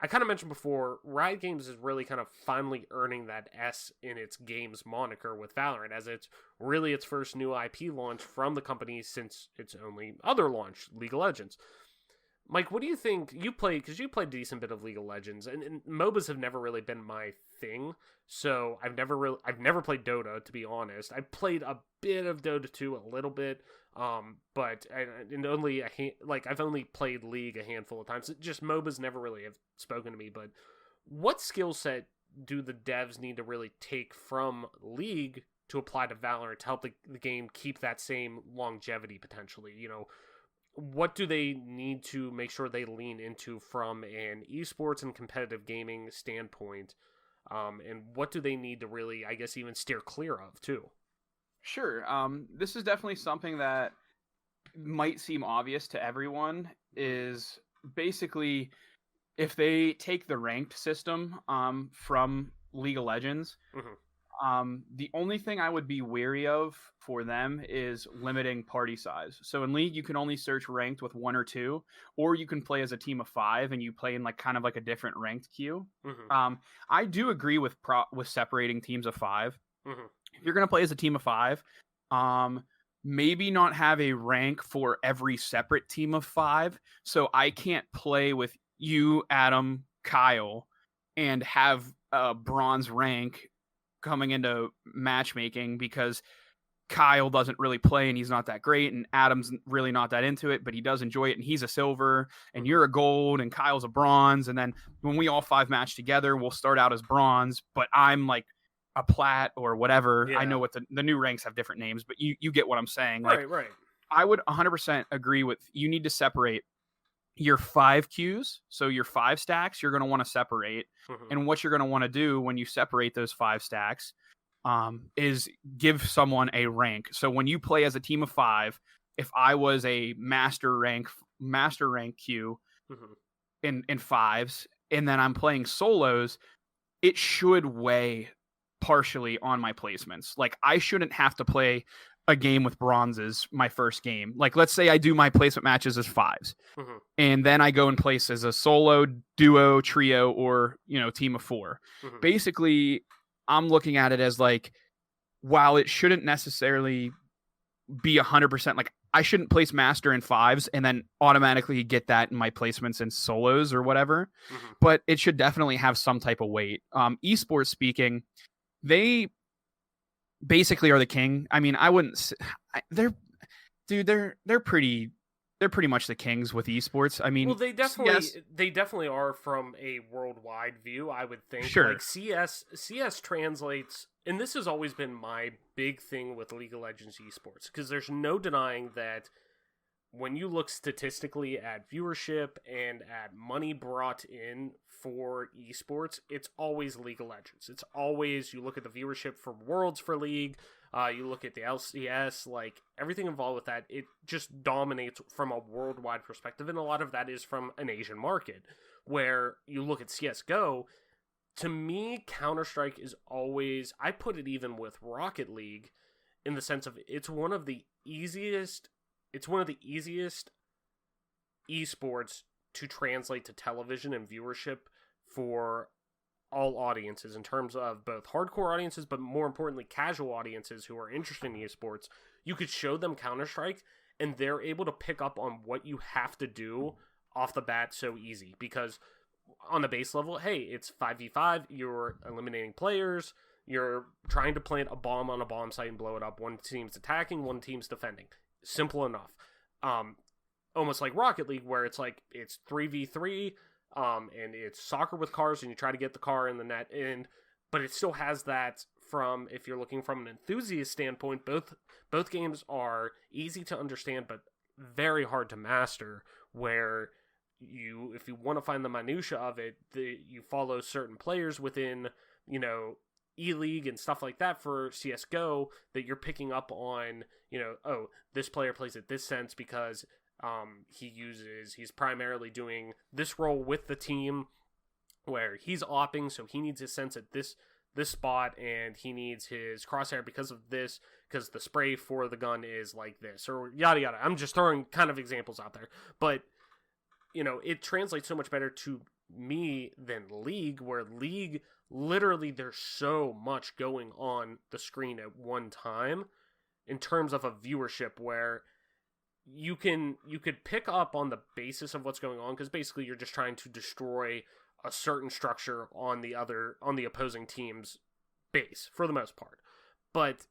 I kind of mentioned before, Riot Games is really kind of finally earning that S in its games moniker with Valorant, as it's really its first new IP launch from the company since its only other launch, League of Legends. Mike, what do you think? Because you played a decent bit of League of Legends, and MOBAs have never really been my thing. So I've never played Dota, to be honest. I played a bit of Dota 2, a little bit, but I've only played League a handful of times. Just MOBAs never really have spoken to me. But what skill set do the devs need to really take from League to apply to Valorant to help the game keep that same longevity potentially? What do they need to make sure they lean into from an esports and competitive gaming standpoint? And what do they need to really, I guess, even steer clear of, too? Sure. This is definitely something that might seem obvious to everyone, is basically if they take the ranked system from League of Legends, the only thing I would be wary of for them is limiting party size. So in League, you can only search ranked with 1 or 2, or you can play as a team of 5 and you play in kind of a different ranked queue. I do agree with separating teams of 5. If you're going to play as a team of 5, maybe not have a rank for every separate team of 5. So I can't play with you, Adam, Kyle, and have a bronze rank coming into matchmaking because Kyle doesn't really play and he's not that great, and Adam's really not that into it, but he does enjoy it, and he's a silver, and you're a gold, and Kyle's a bronze, and then when we all 5 match together, we'll start out as bronze, but I'm like a plat or whatever. I know what the new ranks have different names, but you get what I'm saying. Right. I would 100% agree with, you need to separate your 5 queues, so your 5 stacks you're going to want to separate, and what you're going to want to do when you separate those 5 stacks is give someone a rank. So when you play as a team of 5, if I was a master rank queue in 5s, and then I'm playing solos, it should weigh partially on my placements. Like, I shouldn't have to play a game with bronzes my first game. Like, let's say I do my placement matches as 5s, and then I go and place as a solo, duo, trio, or team of 4. Basically, I'm looking at it as like, while it shouldn't necessarily be 100%, like, I shouldn't place master in 5s and then automatically get that in my placements in solos or whatever, but it should definitely have some type of weight. Esports speaking, they basically are the king. I mean, I wouldn't. They're pretty much the kings with esports. I mean, well, they definitely are from a worldwide view, I would think. Sure. Like CS translates, and this has always been my big thing with League of Legends esports, because there's no denying that when you look statistically at viewership and at money brought in for esports, it's always League of Legends. It's always, you look at the viewership for Worlds for League, you look at the LCS, like, everything involved with that, it just dominates from a worldwide perspective, and a lot of that is from an Asian market. Where you look at CSGO, to me, Counter-Strike is always, I put it even with Rocket League, in the sense of it's one of the easiest it's one of the easiest esports to translate to television and viewership for all audiences, in terms of both hardcore audiences, but more importantly, casual audiences who are interested in esports. You could show them Counter-Strike, and they're able to pick up on what you have to do off the bat so easy. Because on the base level, hey, it's 5v5, you're eliminating players, you're trying to plant a bomb on a bomb site and blow it up. One team's attacking, one team's defending. Simple enough. Almost like Rocket League, where it's like, it's 3v3, and it's soccer with cars, and you try to get the car in the net, but it still has that from, if you're looking from an enthusiast standpoint, both games are easy to understand, but very hard to master, where if you want to find the minutia of it, you follow certain players within, E-League and stuff like that for CSGO, that you're picking up on, oh, this player plays at this sense because he's primarily doing this role with the team where he's opping, so he needs his sense at this spot, and he needs his crosshair because of this, because the spray for the gun is like this, or yada yada. I'm just throwing kind of examples out there, but it translates so much better to me than League, where League, literally there's so much going on the screen at one time in terms of a viewership, where you could pick up on the basis of what's going on, because basically you're just trying to destroy a certain structure on the opposing team's base for the most part. But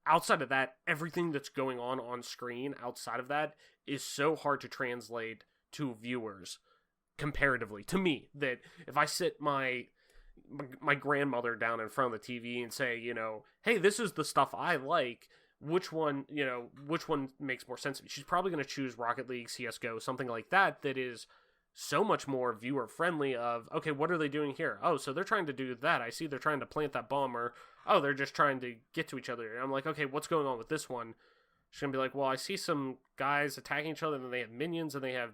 outside of that, everything that's going on screen outside of that is so hard to translate to viewers comparatively to me, that if I sit my grandmother down in front of the TV and say, hey, this is the stuff I like, which one makes more sense to me? She's probably going to choose Rocket League, CSGO, something like that is so much more viewer friendly of, okay, what are they doing here? Oh, so they're trying to do that. I see they're trying to plant that bomb, or, oh, they're just trying to get to each other. And I'm like, okay, what's going on with this one? She's going to be like, well, I see some guys attacking each other, and they have minions, and they have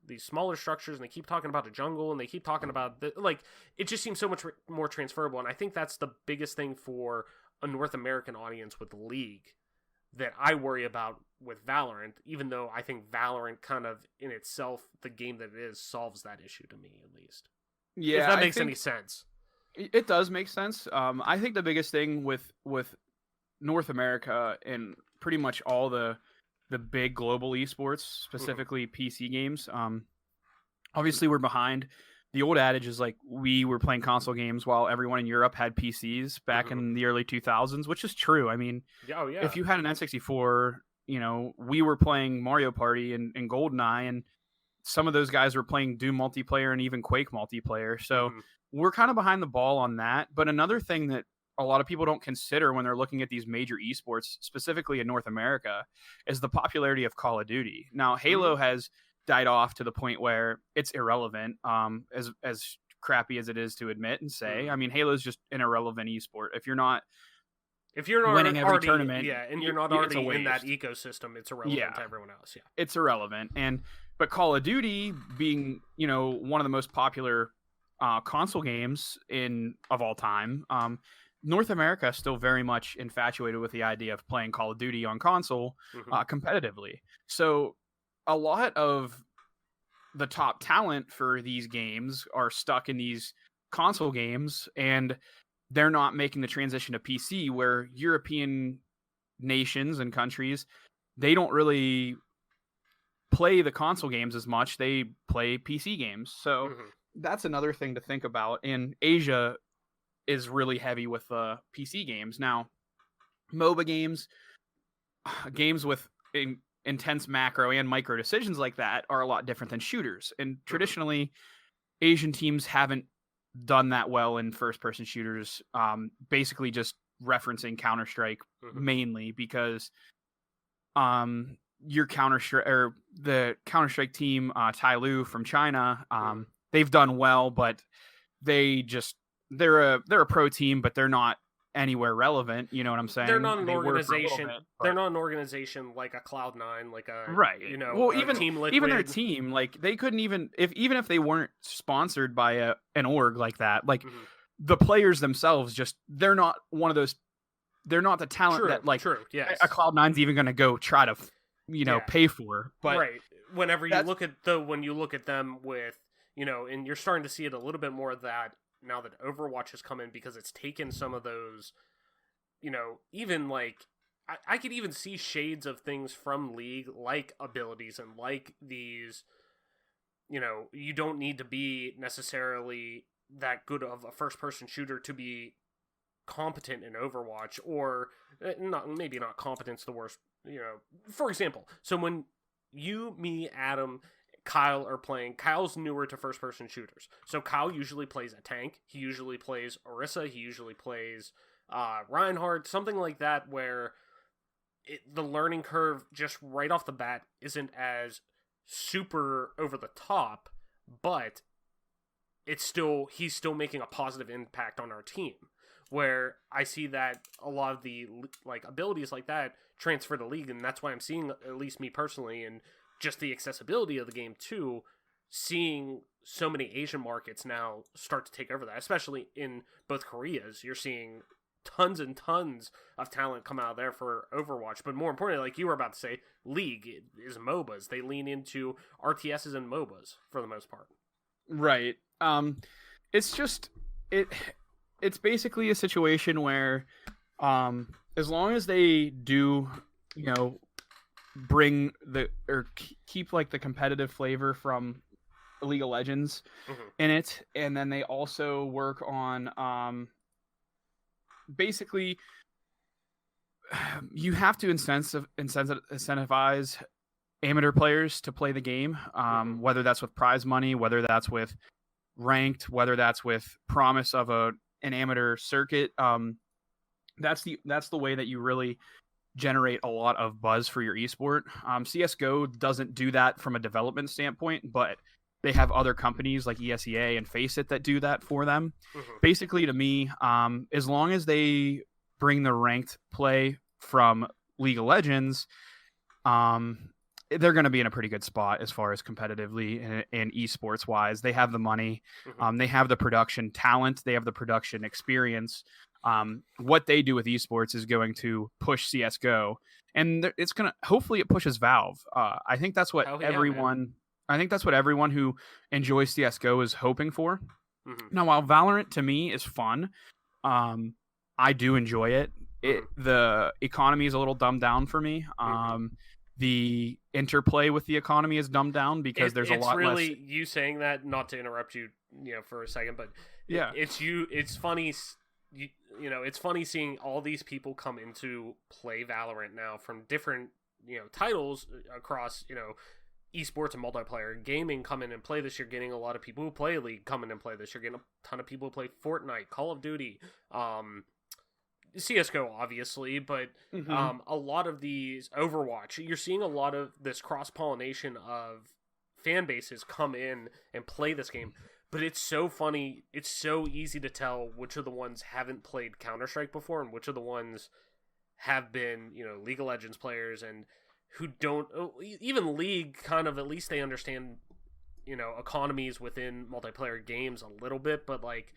these smaller structures, and they keep talking about a jungle, and they keep talking about it just seems so much more transferable. And I think that's the biggest thing for a North American audience with League that I worry about with Valorant, even though I think Valorant kind of in itself, the game that it is, solves that issue to me, at least. Yeah, if that makes any sense. It does make sense. I think the biggest thing with North America and pretty much all the big global esports, specifically PC games, obviously we're behind. The old adage is like, we were playing console games while everyone in Europe had PCs back in the early 2000s, which is true. I mean, if you had an N64, we were playing Mario Party and GoldenEye, and some of those guys were playing Doom multiplayer and even Quake multiplayer. So we're kind of behind the ball on that. But another thing that a lot of people don't consider when they're looking at these major esports, specifically in North America, is the popularity of Call of Duty. Now, Halo has died off to the point where it's irrelevant, as crappy as it is to admit and say. I mean, Halo's just an irrelevant esport. If you're not winning every tournament, and you're not already in that ecosystem, it's irrelevant to everyone else. It's irrelevant. But Call of Duty being, one of the most popular console games of all time, North America is still very much infatuated with the idea of playing Call of Duty on console competitively. So a lot of the top talent for these games are stuck in these console games, and they're not making the transition to PC, where European nations and countries, they don't really play the console games as much. They play PC games. So that's another thing to think about. And Asia is really heavy with PC games. Now, MOBA games with intense macro and micro decisions like that are a lot different than shooters. And traditionally, Asian teams haven't done that well in first-person shooters, basically just referencing Counter-Strike mainly because the Counter-Strike team, Tai Lu from China, they've done well, but they're a pro team, but they're not anywhere relevant. You know what I'm saying? They're not an organization. They're not an organization like a Cloud9, like a right. Even Team Liquid. Even their team, like they couldn't even if they weren't sponsored by an org like that, like the players themselves, they're not one of those. They're not the talent that like a Cloud9's even going to go try to pay for. But right. Whenever you look at them with, and you're starting to see it a little bit more of that now that Overwatch has come in, because it's taken some of those, even like, I could even see shades of things from League, like abilities and like these, you don't need to be necessarily that good of a first-person shooter to be competent in Overwatch, or maybe not competent's the worst, for example. So when you, me, Adam, Kyle are playing, Kyle's newer to first-person shooters. So Kyle usually plays a tank. He usually plays Orisa. He usually plays Reinhardt, something like that, where the learning curve just right off the bat isn't as super over the top, but he's still making a positive impact on our team. Where I see that a lot of the like abilities like that transfer to League, and that's why I'm seeing, at least me personally, and just the accessibility of the game too, seeing so many Asian markets now start to take over that, especially in both Koreas. You're seeing tons and tons of talent come out of there for Overwatch, but more importantly, like you were about to say, League is MOBAs. They lean into RTSs and MOBAs for the most part. Right. It's basically a situation where, as long as they do, bring keep like the competitive flavor from League of Legends in it, and then they also work on, basically, you have to incentivize amateur players to play the game, whether that's with prize money, whether that's with ranked, whether that's with promise of an amateur circuit. That's the way that you really generate a lot of buzz for your esport. CSGO doesn't do that from a development standpoint, but they have other companies like ESEA and Faceit that do that for them. Basically, to me, as long as they bring the ranked play from League of Legends, they're going to be in a pretty good spot as far as competitively and esports wise. They have the money, they have the production talent, they have the production experience. What they do with esports is going to push CSGO, and it's going to, hopefully it pushes Valve. I think that's what I think that's what everyone who enjoys CSGO is hoping for. Now, while Valorant to me is fun, I do enjoy it. The economy is a little dumbed down for me. The interplay with the economy is dumbed down because there's a lot less. It's really you saying that, not to interrupt you, for a second, but yeah, it's funny. It's funny seeing all these people come into play Valorant now from different, titles across, esports and multiplayer gaming come in and play this. You're getting a lot of people who play League come in and play this. You're getting a ton of people who play Fortnite, Call of Duty, CSGO obviously, but a lot of these, Overwatch, you're seeing a lot of this cross-pollination of fan bases come in and play this game. But it's so funny, it's so easy to tell which of the ones haven't played Counter-Strike before and which of the ones have been, League of Legends players, and who don't, even League, kind of, at least they understand, economies within multiplayer games a little bit, but like,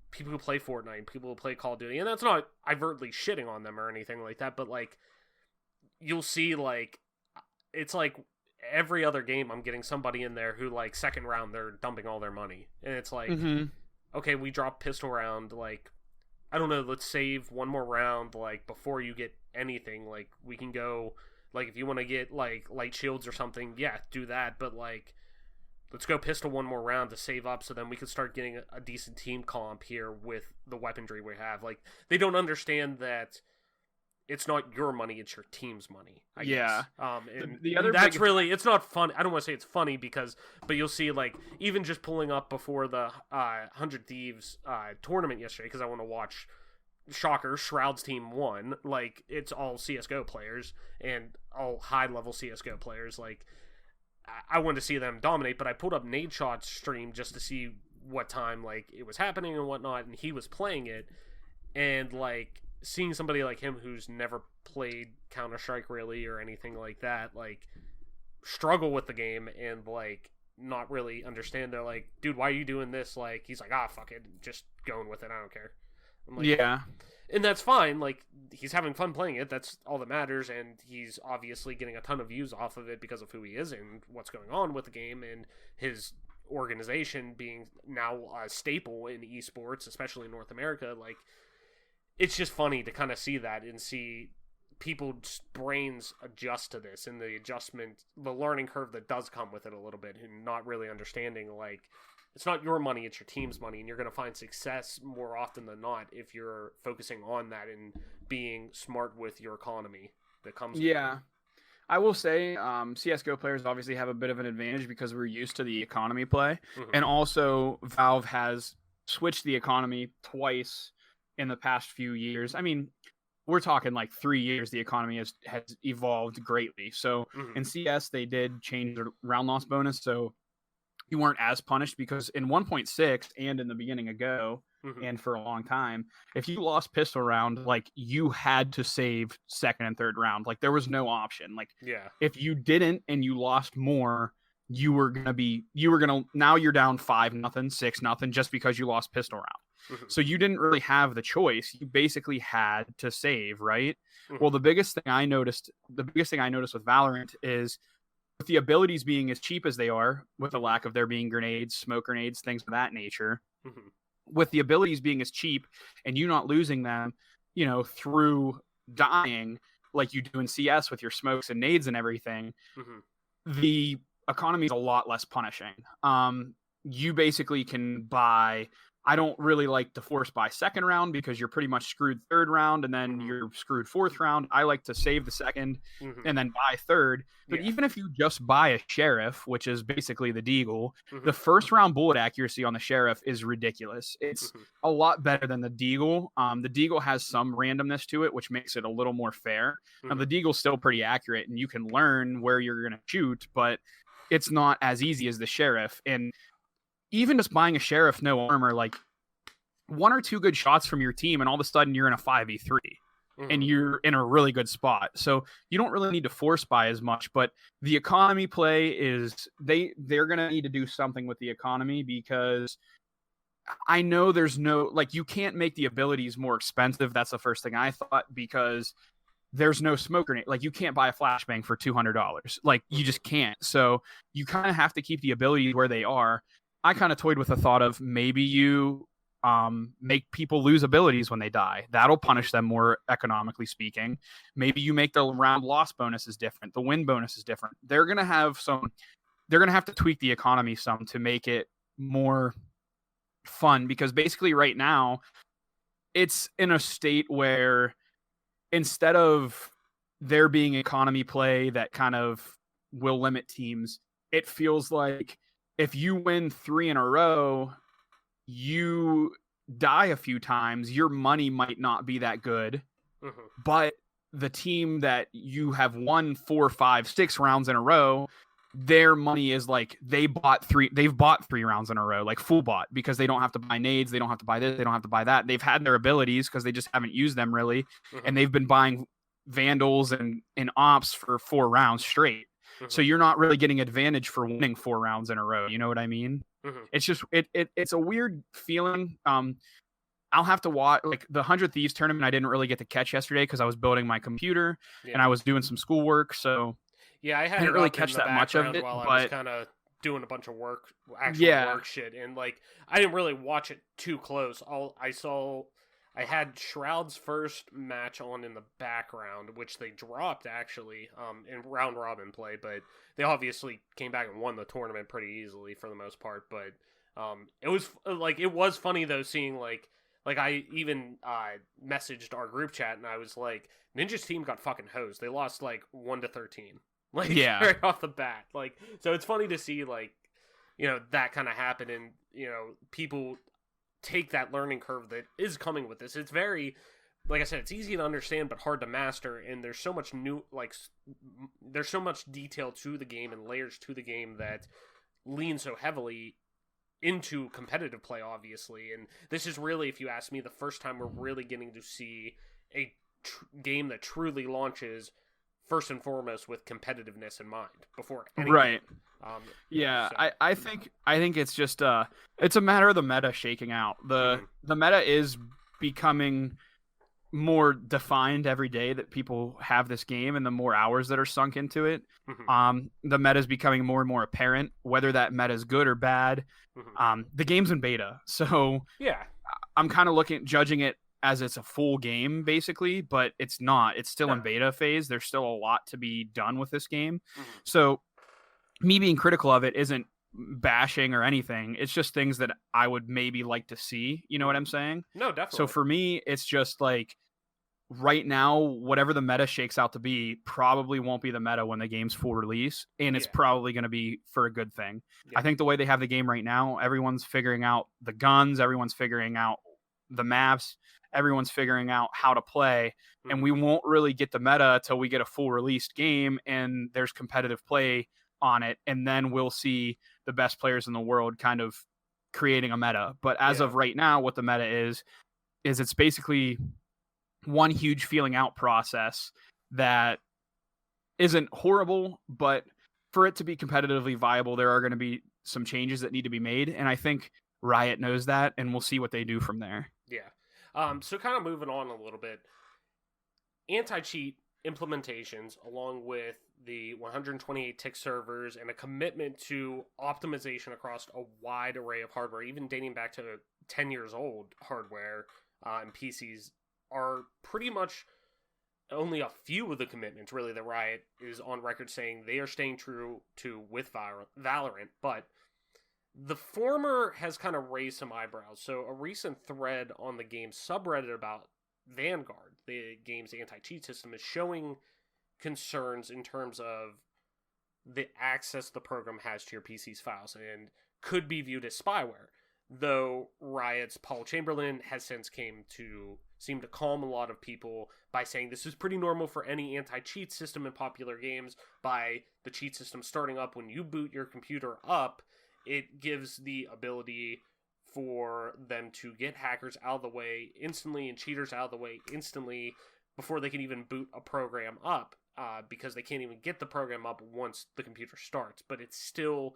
people who play Fortnite, people who play Call of Duty, and that's not overtly shitting on them or anything like that, but like, you'll see, like, it's like every other game I'm getting somebody in there who, like, second round, they're dumping all their money, and it's like, okay, we drop pistol round, like, I don't know, let's save one more round, like, before you get anything, like, we can go, like, if you want to get, like, light shields or something, yeah, do that, but, like, let's go pistol one more round to save up so then we can start getting a decent team comp here with the weaponry we have. Like, they don't understand that it's not your money, it's your team's money, I guess. And the other that's really, it's not fun. I don't want to say it's funny but you'll see, like, even just pulling up before the 100 Thieves tournament yesterday, because I want to watch, shocker, Shroud's team won. Like, it's all CSGO players and all high-level CSGO players. Like, I wanted to see them dominate, but I pulled up Nadeshot's stream just to see what time, like, it was happening and whatnot, and he was playing it, and, like, seeing somebody like him who's never played Counter-Strike really or anything like that, like, struggle with the game and, like, not really understand. They're like, dude, why are you doing this? Like, he's like, fuck it, just going with it, I don't care. I'm like, yeah. And that's fine. Like, he's having fun playing it. That's all that matters. And he's obviously getting a ton of views off of it because of who he is and what's going on with the game and his organization being now a staple in esports, especially in North America. Like, it's just funny to kind of see that and see people's brains adjust to this and the learning curve that does come with it a little bit, and not really understanding, like, it's not your money, it's your team's money, and you're going to find success more often than not if you're focusing on that and being smart with your economy that comes with it. I will say CSGO players obviously have a bit of an advantage because we're used to the economy play. And also Valve has switched the economy twice in the past few years. I mean, we're talking like 3 years, the economy has evolved greatly. So in CS, they did change the round loss bonus, so you weren't as punished, because in 1.6 and in the beginning of Go and for a long time, if you lost pistol round, like, you had to save second and third round. Like, there was no option. Like, if you didn't and you lost more, now you're down 5-0, 6-0 just because you lost pistol round. So you didn't really have the choice. You basically had to save, right? Well, the biggest thing I noticed with Valorant is, with the abilities being as cheap as they are, with the lack of there being grenades, smoke grenades, things of that nature, with the abilities being as cheap and you not losing them, through dying like you do in CS with your smokes and nades and everything, the economy is a lot less punishing. You basically can buy. I don't really like to force buy second round because you're pretty much screwed third round and then you're screwed fourth round. I like to save the second and then buy third. But even if you just buy a sheriff, which is basically the deagle, the first round bullet accuracy on the sheriff is ridiculous. It's a lot better than the deagle. The deagle has some randomness to it, which makes it a little more fair. Now, the deagle's still pretty accurate and you can learn where you're going to shoot, but it's not as easy as the sheriff. And even just buying a sheriff, no armor, like, 1 or 2 good shots from your team, and all of a sudden you're in a 5v3 and you're in a really good spot. So you don't really need to force buy as much, but the economy play is they're going to need to do something with the economy, because I know there's no, like, you can't make the abilities more expensive. That's the first thing I thought, because there's no smoke grenade. Like, you can't buy a flashbang for $200. Like, you just can't. So you kind of have to keep the abilities where they are. I kind of toyed with the thought of maybe you make people lose abilities when they die. That'll punish them more, economically speaking. Maybe you make the round loss bonus is different. The win bonus is different. They're going to have to tweak the economy some to make it more fun, because basically right now it's in a state where, instead of there being economy play that kind of will limit teams, it feels like if you win 3 in a row, you die a few times, your money might not be that good, but the team that you have won 4, 5, 6 rounds in a row, their money is like they've bought 3 rounds in a row, like full bought, because they don't have to buy nades, they don't have to buy this, they don't have to buy that. They've had their abilities because they just haven't used them really, and they've been buying vandals and ops for 4 rounds straight. So you're not really getting advantage for winning 4 rounds in a row. You know what I mean? It's just it's a weird feeling. I'll have to watch, like, the 100 Thieves tournament. I didn't really get to catch yesterday because I was building my computer and I was doing some schoolwork. So I didn't really catch that much of it. While but I was kind of doing a bunch of work, work shit, and like I didn't really watch it too close. I had Shroud's first match on in the background, which they dropped actually in round robin play, but they obviously came back and won the tournament pretty easily for the most part. But it was funny though, seeing like I even messaged our group chat and I was like, Ninja's team got fucking hosed. They lost like 1-13, like right off the bat. Like, so it's funny to see like, that kind of happen, and people take that learning curve that is coming with this. It's very, like I said, it's easy to understand but hard to master, and there's so much there's so much detail to the game and layers to the game that lean so heavily into competitive play, obviously. And this is really, if you ask me, the first time we're really getting to see a game that truly launches first and foremost with competitiveness in mind before anything. Right. I think it's just it's a matter of the meta shaking out. The meta is becoming more defined every day that people have this game, and the more hours that are sunk into it, the meta is becoming more and more apparent. Whether that meta is good or bad, the game's in beta, so yeah, I'm kind of judging it as it's a full game basically, but it's not. It's still in beta phase. There's still a lot to be done with this game. So me being critical of it isn't bashing or anything. It's just things that I would maybe like to see. You know what I'm saying? No, definitely. So for me, it's just like right now, whatever the meta shakes out to be probably won't be the meta when the game's full release, and it's probably going to be for a good thing. I think the way they have the game right now, everyone's figuring out the guns, everyone's figuring out the maps, everyone's figuring out how to play, and we won't really get the meta until we get a full released game and there's competitive play on it, and then we'll see the best players in the world kind of creating a meta. But as of right now, what the meta is it's basically one huge feeling out process that isn't horrible, but for it to be competitively viable, there are going to be some changes that need to be made, and I think Riot knows that, and we'll see what they do from there. So kind of moving on a little bit, anti-cheat implementations, along with the 128 tick servers and a commitment to optimization across a wide array of hardware, even dating back to 10 years old hardware and PCs, are pretty much only a few of the commitments, really, that Riot is on record saying they are staying true to with Valorant, but the former has kind of raised some eyebrows. So a recent thread on the game's subreddit about Vanguard, the game's anti-cheat system, is showing concerns in terms of the access the program has to your PC's files and could be viewed as spyware. Though Riot's Paul Chamberlain has since seemed to calm a lot of people by saying this is pretty normal for any anti-cheat system in popular games. By the cheat system starting up when you boot your computer up, it gives the ability for them to get hackers out of the way instantly and cheaters out of the way instantly before they can even boot a program up, because they can't even get the program up once the computer starts. But it still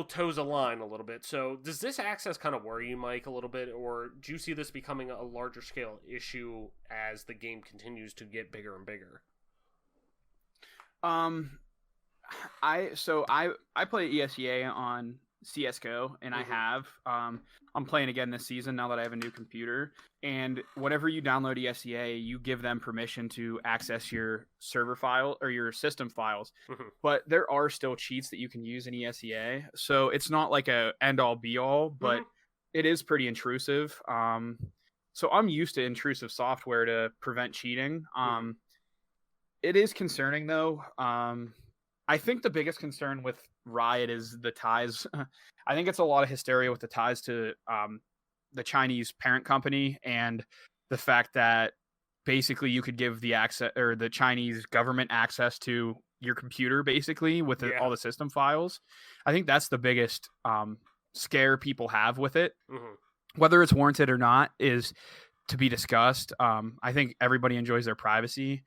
toes a line a little bit. So does this access kind of worry you, Mike, a little bit, or do you see this becoming a larger scale issue as the game continues to get bigger and bigger? I play ESEA on CSGO, and I have. I'm playing again this season now that I have a new computer. And whenever you download ESEA, you give them permission to access your server file or your system files. But there are still cheats that you can use in ESEA, so it's not like a end all be all, but it is pretty intrusive. So I'm used to intrusive software to prevent cheating. It is concerning though. I think the biggest concern with Riot is the ties. I think it's a lot of hysteria with the ties to the Chinese parent company, and the fact that basically you could give the access or the Chinese government access to your computer basically with all the system files. I think that's the biggest scare people have with it. Whether it's warranted or not is to be discussed. I think everybody enjoys their privacy.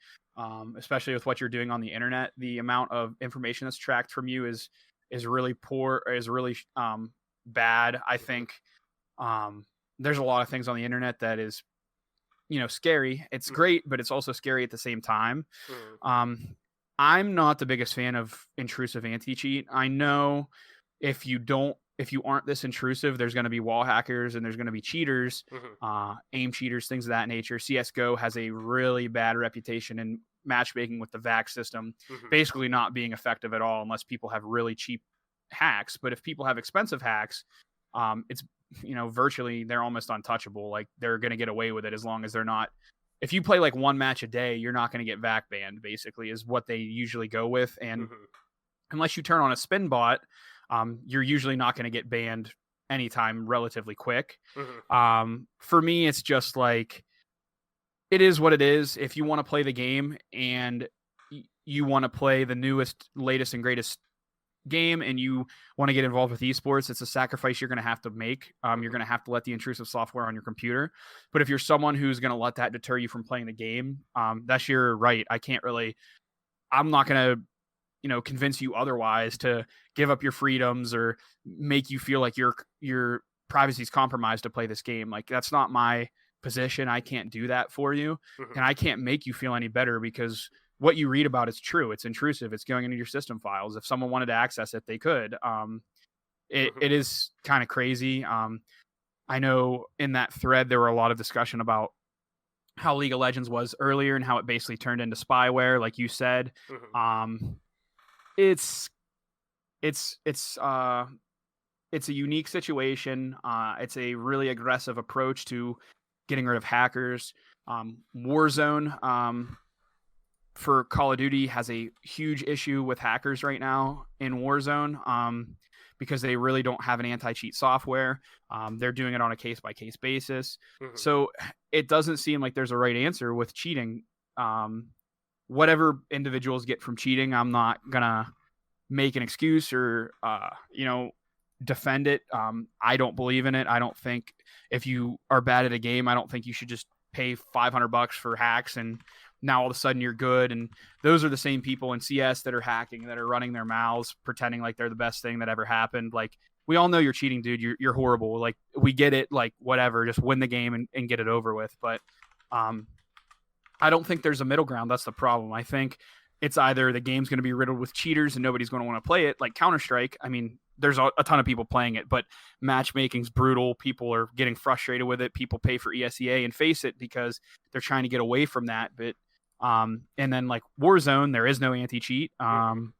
Especially with what you're doing on the internet, the amount of information that's tracked from you is really poor, is really bad. I think there's a lot of things on the internet that is, scary. It's great, but it's also scary at the same time. I'm not the biggest fan of intrusive anti-cheat. I know if you aren't this intrusive, there's going to be wall hackers and there's going to be cheaters, aim cheaters, things of that nature. CSGO has a really bad reputation in matchmaking with the VAC system, basically not being effective at all unless people have really cheap hacks. But if people have expensive hacks, it's, virtually they're almost untouchable. Like they're going to get away with it as long as they're not. If you play like one match a day, you're not going to get VAC banned, basically, is what they usually go with. And unless you turn on a spin bot, you're usually not going to get banned anytime relatively quick. For me, it's just like, it is what it is. If you want to play the game and you want to play the newest, latest, and greatest game and you want to get involved with esports, it's a sacrifice you're going to have to make. You're going to have to let the intrusive software on your computer. But if you're someone who's going to let that deter you from playing the game, that's your right. I'm not going to convince you otherwise to give up your freedoms or make you feel like you're privacy's compromised to play this game. Like, that's not my position. I can't do that for you. Mhm. And I can't make you feel any better because what you read about is true. It's intrusive. It's going into your system files. If someone wanted to access it, they could. It Mhm. is kind of crazy. I know in that thread, there were a lot of discussion about how League of Legends was earlier and how it basically turned into spyware, like you said. Mhm. It's it's it's uh it's a unique situation. It's a really aggressive approach to getting rid of hackers. Warzone, for Call of Duty, has a huge issue with hackers right now in Warzone, because they really don't have an anti-cheat software. They're doing it on a case-by-case basis. Mhm. So it doesn't seem like there's a right answer with cheating. Whatever individuals get from cheating, I'm not going to make an excuse or, defend it. I don't believe in it. I don't think if you are bad at a game, I don't think you should just pay $500 for hacks and now all of a sudden you're good. And those are the same people in CS that are hacking, that are running their mouths, pretending like they're the best thing that ever happened. Like, we all know you're cheating, dude. You're horrible. Like, we get it. Like, whatever, just win the game and get it over with. But I don't think there's a middle ground. That's the problem. I think it's either the game's going to be riddled with cheaters and nobody's going to want to play it, like Counter-Strike. I mean, there's a ton of people playing it, but matchmaking's brutal. People are getting frustrated with it. People pay for ESEA and face it because they're trying to get away from that. But and then like Warzone, there is no anti-cheat.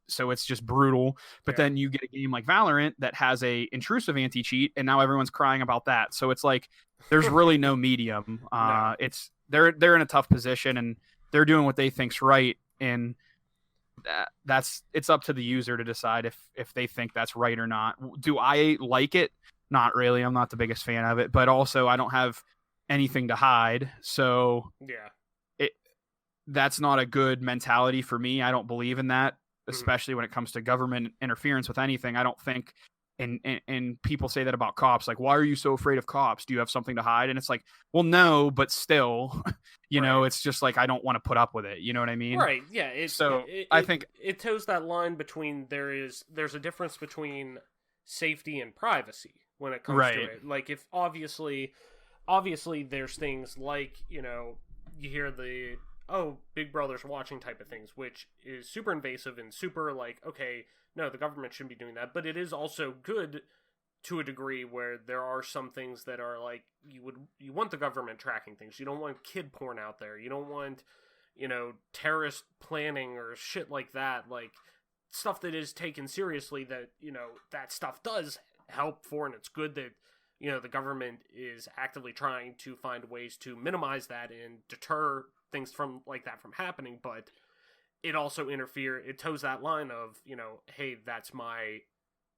So it's just brutal. But then you get a game like Valorant that has a intrusive anti-cheat, and now everyone's crying about that. So it's like there's really no medium. No. It's they're in a tough position and they're doing what they think's right. And it's up to the user to decide if they think that's right or not. Do I like it? Not really. I'm not the biggest fan of it, but also I don't have anything to hide. So that's not a good mentality for me. I don't believe in that, especially when it comes to government interference with anything. I don't think, and people say that about cops. Like, why are you so afraid of cops? Do you have something to hide? And it's like, well, no, but still, you know, it's just like, I don't want to put up with it. You know what I mean? Right. Yeah. I think it toes that line between there's a difference between safety and privacy when it comes to it. Like, if obviously there's things like, you know, you hear the Big Brother's watching type of things, which is super invasive and super like, okay, no, the government shouldn't be doing that. But it is also good to a degree where there are some things that are like, you want the government tracking things. You don't want kid porn out there. You don't want, you know, terrorist planning or shit like that. Like, stuff that is taken seriously, that, you know, that stuff does help for, and it's good that, you know, the government is actively trying to find ways to minimize that and deter things from like that from happening. But it also it toes that line of, you know, hey, that's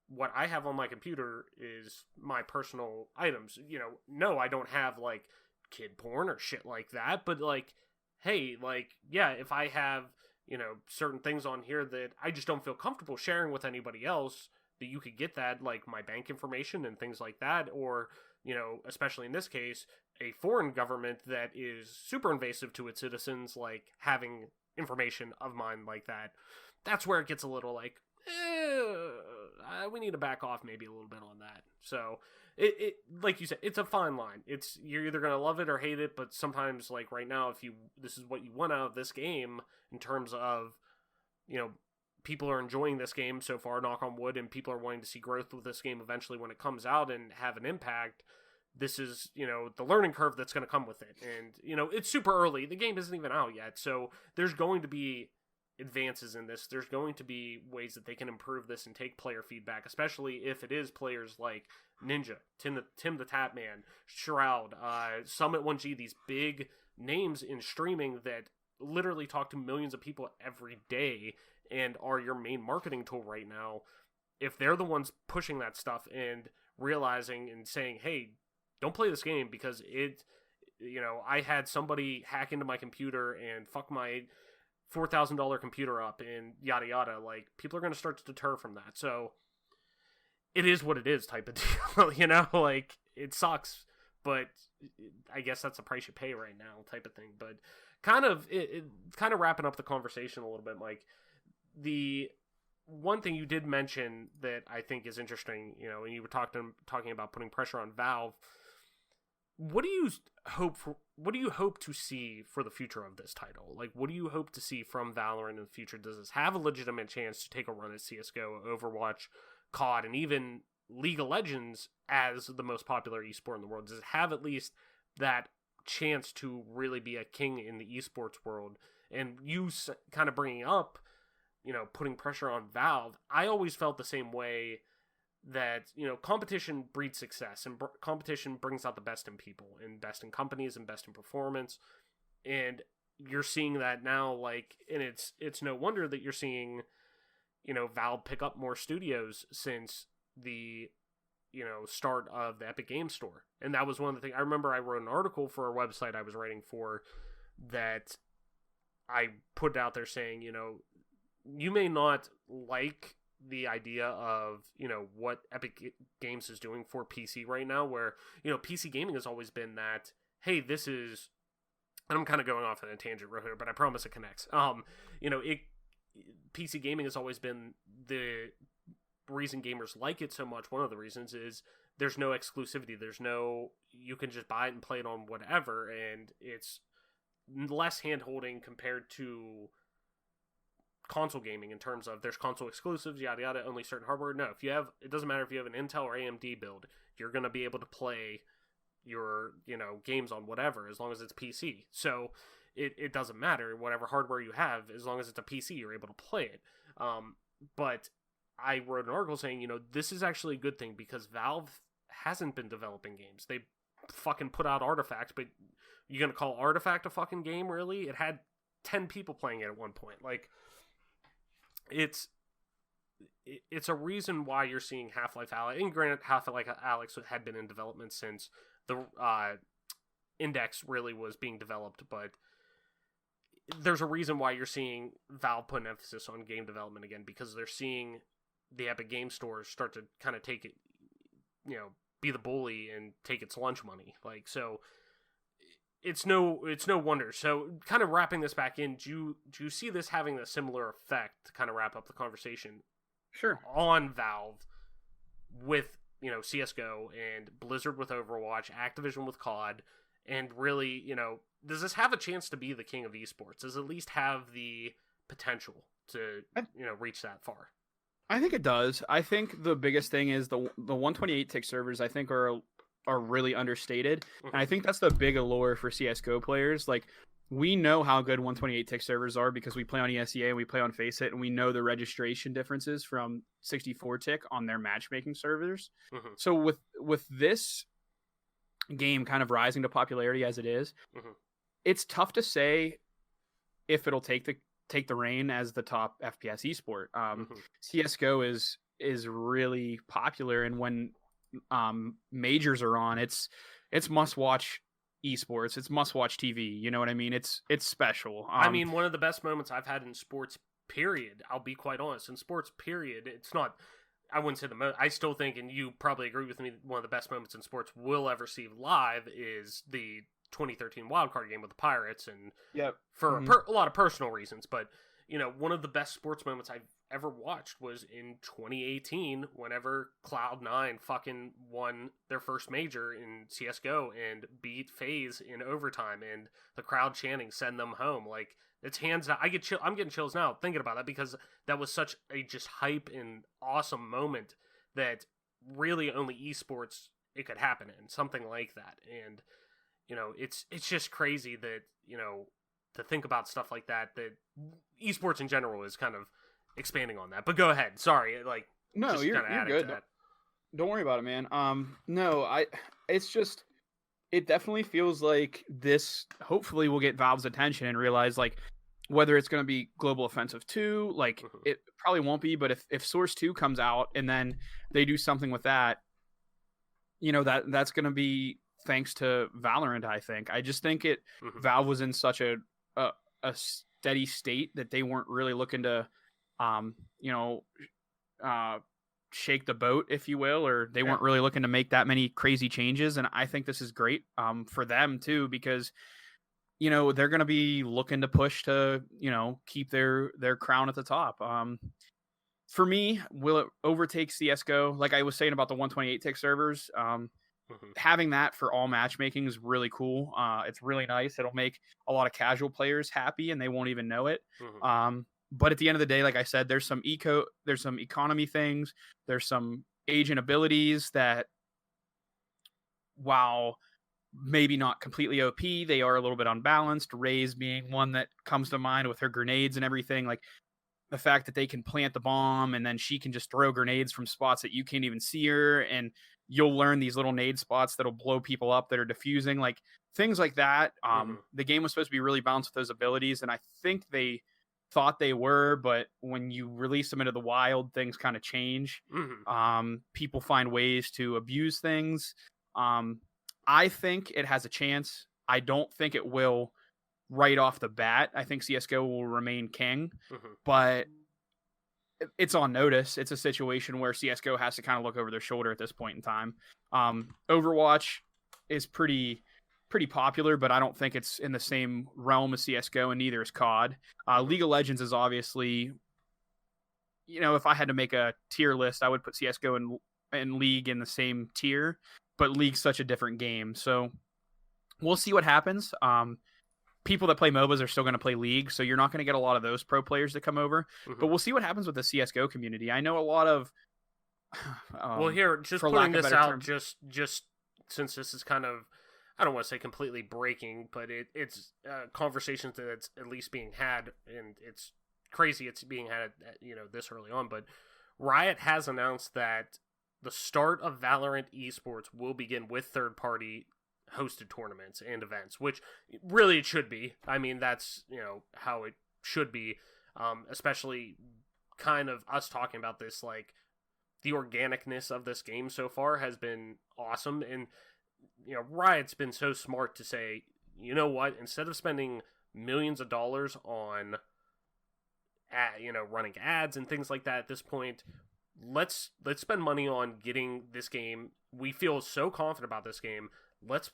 what I have on my computer is my personal items. You know, no, I don't have like kid porn or shit like that, but like, hey, like, yeah, if I have, you know, certain things on here that I just don't feel comfortable sharing with anybody else, that you could get that, like my bank information and things like that, or, you know, especially in this case, a foreign government that is super invasive to its citizens, like having information of mine like that. That's where it gets a little like, we need to back off maybe a little bit on that. So it like you said, it's a fine line. You're either gonna love it or hate it, but sometimes, like right now, this is what you want out of this game in terms of, you know, people are enjoying this game so far, knock on wood, and people are wanting to see growth with this game eventually when it comes out and have an impact. This is, you know, the learning curve that's going to come with it. And, you know, it's super early. The game isn't even out yet. So there's going to be advances in this. There's going to be ways that they can improve this and take player feedback, especially if it is players like Ninja, Tim the Tapman, Shroud, Summit 1G, these big names in streaming that literally talk to millions of people every day and are your main marketing tool right now. If they're the ones pushing that stuff and realizing and saying, hey, don't play this game because you know, I had somebody hack into my computer and fuck my $4,000 computer up and yada yada, like, people are going to start to deter from that. So it is what it is type of deal, you know, like, it sucks, but I guess that's the price you pay right now type of thing. But kind of wrapping up the conversation a little bit, Mike, one thing you did mention that I think is interesting, you know, when you were talking about putting pressure on Valve, what do you hope to see for the future of this title? Like, what do you hope to see from Valorant in the future? Does this have a legitimate chance to take a run at CS:GO, Overwatch, COD, and even League of Legends as the most popular esport in the world? Does it have at least that chance to really be a king in the esports world? And you kind of bringing up, you know, putting pressure on Valve, I always felt the same way, that, you know, competition breeds success, and competition brings out the best in people and best in companies and best in performance. And you're seeing that now, like, and it's no wonder that you're seeing, you know, Valve pick up more studios since the, you know, start of the Epic Games Store. And that was one of the things I remember. I wrote an article for a website I was writing for that I put out there saying, you know, you may not like the idea of, you know, what Epic Games is doing for PC right now, where, you know, PC gaming has always been that, hey, this is, and I'm kind of going off on a tangent right here, but I promise it connects. You know, PC gaming has always been the reason gamers like it so much. One of the reasons is there's no exclusivity. There's no, you can just buy it and play it on whatever, and it's less hand-holding compared to console gaming in terms of there's console exclusives, yada yada, only certain hardware. No, if you have, it doesn't matter if you have an Intel or AMD build, you're going to be able to play your, you know, games on whatever, as long as it's PC. So it doesn't matter whatever hardware you have, as long as it's a PC, you're able to play it. But I wrote an article saying, you know, this is actually a good thing, because Valve hasn't been developing games. They fucking put out Artifact, but you're going to call Artifact a fucking game, really? It had 10 people playing it at one point. Like, it's a reason why you're seeing Half-Life Alyx. And granted, Half-Life Alyx had been in development since the Index really was being developed, but there's a reason why you're seeing Valve put an emphasis on game development again, because they're seeing the Epic Game Stores start to kind of take it, you know, be the bully and take its lunch money. Like, so it's no wonder. So, kind of wrapping this back in, do you see this having a similar effect to kind of wrap up the conversation? Sure. On Valve with, you know, CS:GO, and Blizzard with Overwatch, Activision with COD, and really, you know, does this have a chance to be the king of esports? Does it at least have the potential to, you know, reach that far? I think it does. I think the biggest thing is the 128 tick servers, I think, are really understated. Mm-hmm. And I think that's the big allure for CS:GO players. Like, we know how good 128 tick servers are because we play on ESEA and we play on Faceit, and we know the registration differences from 64 tick on their matchmaking servers. Mm-hmm. So with this game kind of rising to popularity as it is, mm-hmm. it's tough to say if it'll take the reign as the top FPS esport. Mm-hmm. CS:GO is really popular, and when majors are on, it's must watch esports. It's must watch TV. You know what I mean? It's special. I mean, one of the best moments I've had in sports, period. I'll be quite honest. In sports, period, it's not. I wouldn't say the most. I still think, and you probably agree with me, one of the best moments in sports we'll ever see live is the 2013 wildcard game with the Pirates, and for a lot of personal reasons. But, you know, one of the best sports moments I've ever watched was in 2018, whenever Cloud9 fucking won their first major in CS:GO and beat FaZe in overtime, and the crowd chanting "send them home." Like, it's hands down. I'm getting chills now thinking about that, because that was such a just hype and awesome moment that really only esports it could happen in, something like that. And, you know, it's just crazy that, you know, to think about stuff like that esports in general is kind of expanding on that. But go ahead. Sorry, like, no, you're good. Don't worry about it, man. It's just, it definitely feels like this hopefully will get Valve's attention and realize, like, whether it's going to be Global Offensive 2, like, mm-hmm. It probably won't be, but if Source 2 comes out and then they do something with that, you know, that's going to be thanks to Valorant, I think. I just think mm-hmm. Valve was in such a steady state that they weren't really looking to, shake the boat, if you will, or they weren't really looking to make that many crazy changes. And I think this is great for them too, because, you know, they're going to be looking to push to, you know, keep their crown at the top. For me, will it overtake CSGO? Like I was saying about the 128 tick servers, having that for all matchmaking is really cool. It's really nice. It'll make a lot of casual players happy, and they won't even know it. But at the end of the day, like I said, there's some economy things. There's some agent abilities that, while maybe not completely OP, they are a little bit unbalanced. Raze being one that comes to mind with her grenades and everything. Like the fact that they can plant the bomb and then she can just throw grenades from spots that you can't even see her, and you'll learn these little nade spots that'll blow people up that are diffusing, like things like that. The game was supposed to be really balanced with those abilities, and I think they thought they were, but when you release them into the wild, things kind of change. People find ways to abuse things. I think it has a chance. I don't think it will right off the bat. I think CSGO will remain king, but it's on notice. It's a situation where CSGO has to kind of look over their shoulder at this point in time. Overwatch is pretty popular, but I don't think it's in the same realm as CSGO, and neither is COD. League of Legends is obviously, if I had to make a tier list, I would put CSGO and League in the same tier, but League's such a different game. So we'll see what happens. People that play MOBAs are still going to play League, so you're not going to get a lot of those pro players to come over. But we'll see what happens with the CSGO community. I know a lot of... well, here, just putting this out, just since this is kind of, I don't want to say completely breaking, but it's conversations that's at least being had, and it's crazy it's being had this early on, but Riot has announced that the start of Valorant esports will begin with third-party hosted tournaments and events, which really it should be. I mean, that's how it should be, especially kind of us talking about this, like the organicness of this game so far has been awesome. And Riot's been so smart to say, you know what, instead of spending millions of dollars on running ads and things like that at this point, let's spend money on getting this game. We feel so confident about this game. Let's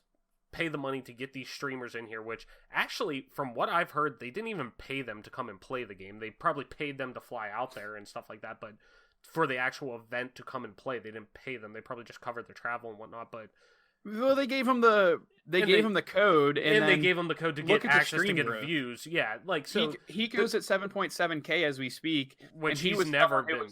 pay the money to get these streamers in here, which actually, from what I've heard, they didn't even pay them to come and play the game. They probably paid them to fly out there and stuff like that, but for the actual event to come and play, they didn't pay them. They probably just covered their travel and whatnot, but... Well, they gave him the code, and they gave him the code to get access to get views. Yeah, like so he goes at 7.7K as we speak, which he's never been.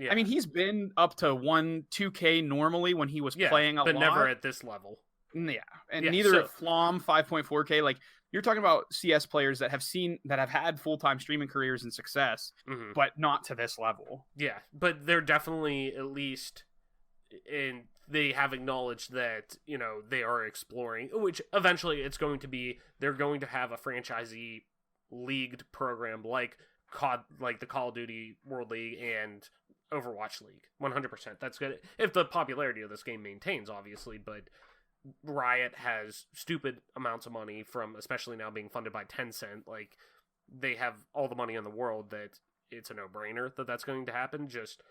I mean, he's been up to 2K normally when he was playing a lot, but never at this level. Yeah, and neither at Flom 5.4K. Like, you're talking about CS players that have had full-time streaming careers and success, but not to this level. Yeah, but they're definitely at least in. They have acknowledged that, they are exploring, which eventually it's going to be, they're going to have a franchisee leagued program like COD, like the Call of Duty World League and Overwatch League. 100%. That's good. If the popularity of this game maintains, obviously, but Riot has stupid amounts of money from, especially now being funded by Tencent. Like, they have all the money in the world that it's a no-brainer that that's going to happen. Just...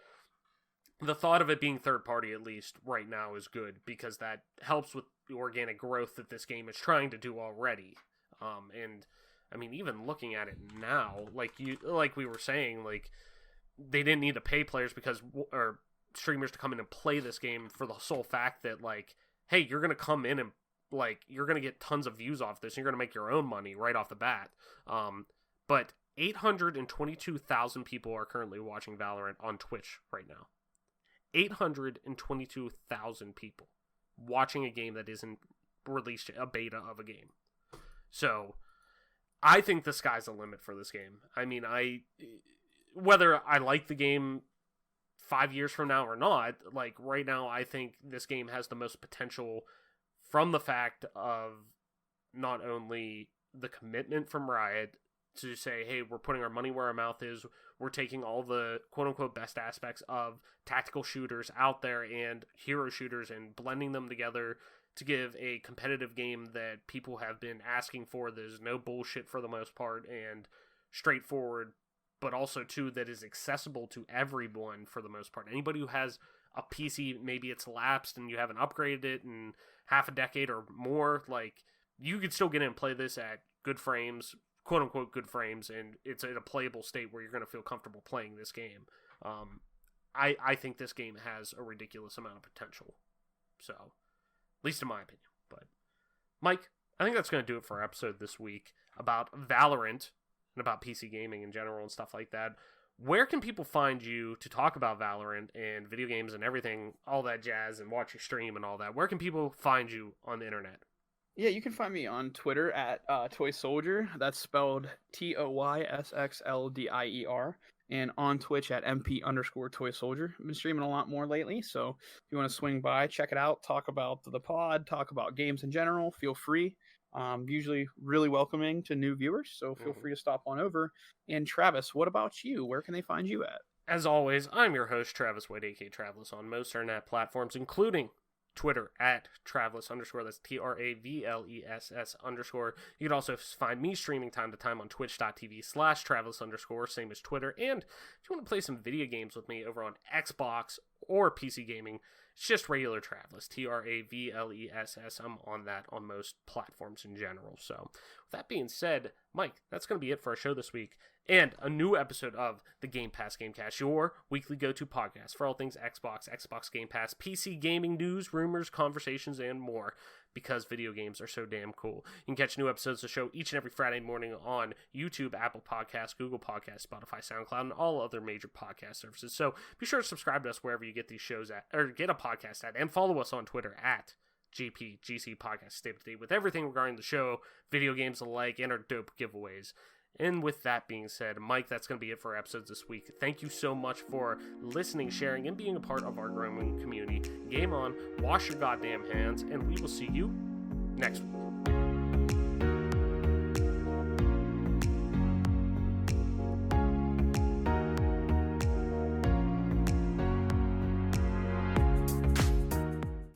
the thought of it being third-party, at least right now, is good, because that helps with the organic growth that this game is trying to do already. And, I mean, even looking at it now, like we were saying, like, they didn't need to pay players or streamers to come in and play this game for the sole fact that, like, hey, you're going to come in and, like, you're going to get tons of views off this, and you're going to make your own money right off the bat. But 822,000 people are currently watching Valorant on Twitch right now. 822,000 people watching a game that isn't released, a beta of a game. So, I think the sky's the limit for this game. I mean, whether I like the game 5 years from now or not, like, right now, I think this game has the most potential from the fact of not only the commitment from Riot to say, hey, we're putting our money where our mouth is, we're taking all the quote-unquote best aspects of tactical shooters out there and hero shooters and blending them together to give a competitive game that people have been asking for. There's no bullshit for the most part and straightforward, but also, too, that is accessible to everyone for the most part. Anybody who has a PC, maybe it's lapsed and you haven't upgraded it in half a decade or more, like, you could still get in and play this at good frames, quote-unquote good frames, and it's in a playable state where you're going to feel comfortable playing this game. I think this game has a ridiculous amount of potential. So, at least in my opinion. But, Mike, I think that's going to do it for our episode this week about Valorant and about PC gaming in general and stuff like that. Where can people find you to talk about Valorant and video games and everything, all that jazz, and watch your stream and all that? Where can people find you on the internet? Yeah, you can find me on Twitter at Toy Soldier. That's spelled TOYSXLDIER. And on Twitch at MP_Toy Soldier. I've been streaming a lot more lately, so if you want to swing by, check it out, talk about the pod, talk about games in general, feel free. Usually really welcoming to new viewers, so feel free to stop on over. And Travis, what about you? Where can they find you at? As always, I'm your host, Travis White, aka Travelus, on most internet platforms, including Twitter at Travelus_, that's TRAVLESS_. You can also find me streaming time to time on twitch.tv/Travelus_, same as Twitter. And if you want to play some video games with me over on Xbox or PC gaming, it's just regular Travelus, TRAVLESS. I'm on that on most platforms in general. So, with that being said, Mike, that's going to be it for our show this week. And a new episode of the Game Pass Gamecast, your weekly go-to podcast for all things Xbox, Xbox Game Pass, PC gaming news, rumors, conversations, and more, because video games are so damn cool. You can catch new episodes of the show each and every Friday morning on YouTube, Apple Podcasts, Google Podcasts, Spotify, SoundCloud, and all other major podcast services. So be sure to subscribe to us wherever you get these shows at, or get a podcast at, and follow us on Twitter at GPGC Podcast. Stay up to date with everything regarding the show, video games alike, and our dope giveaways. And with that being said, Mike, that's going to be it for our episodes this week. Thank you so much for listening, sharing, and being a part of our growing community. Game on, wash your goddamn hands, and we will see you next week.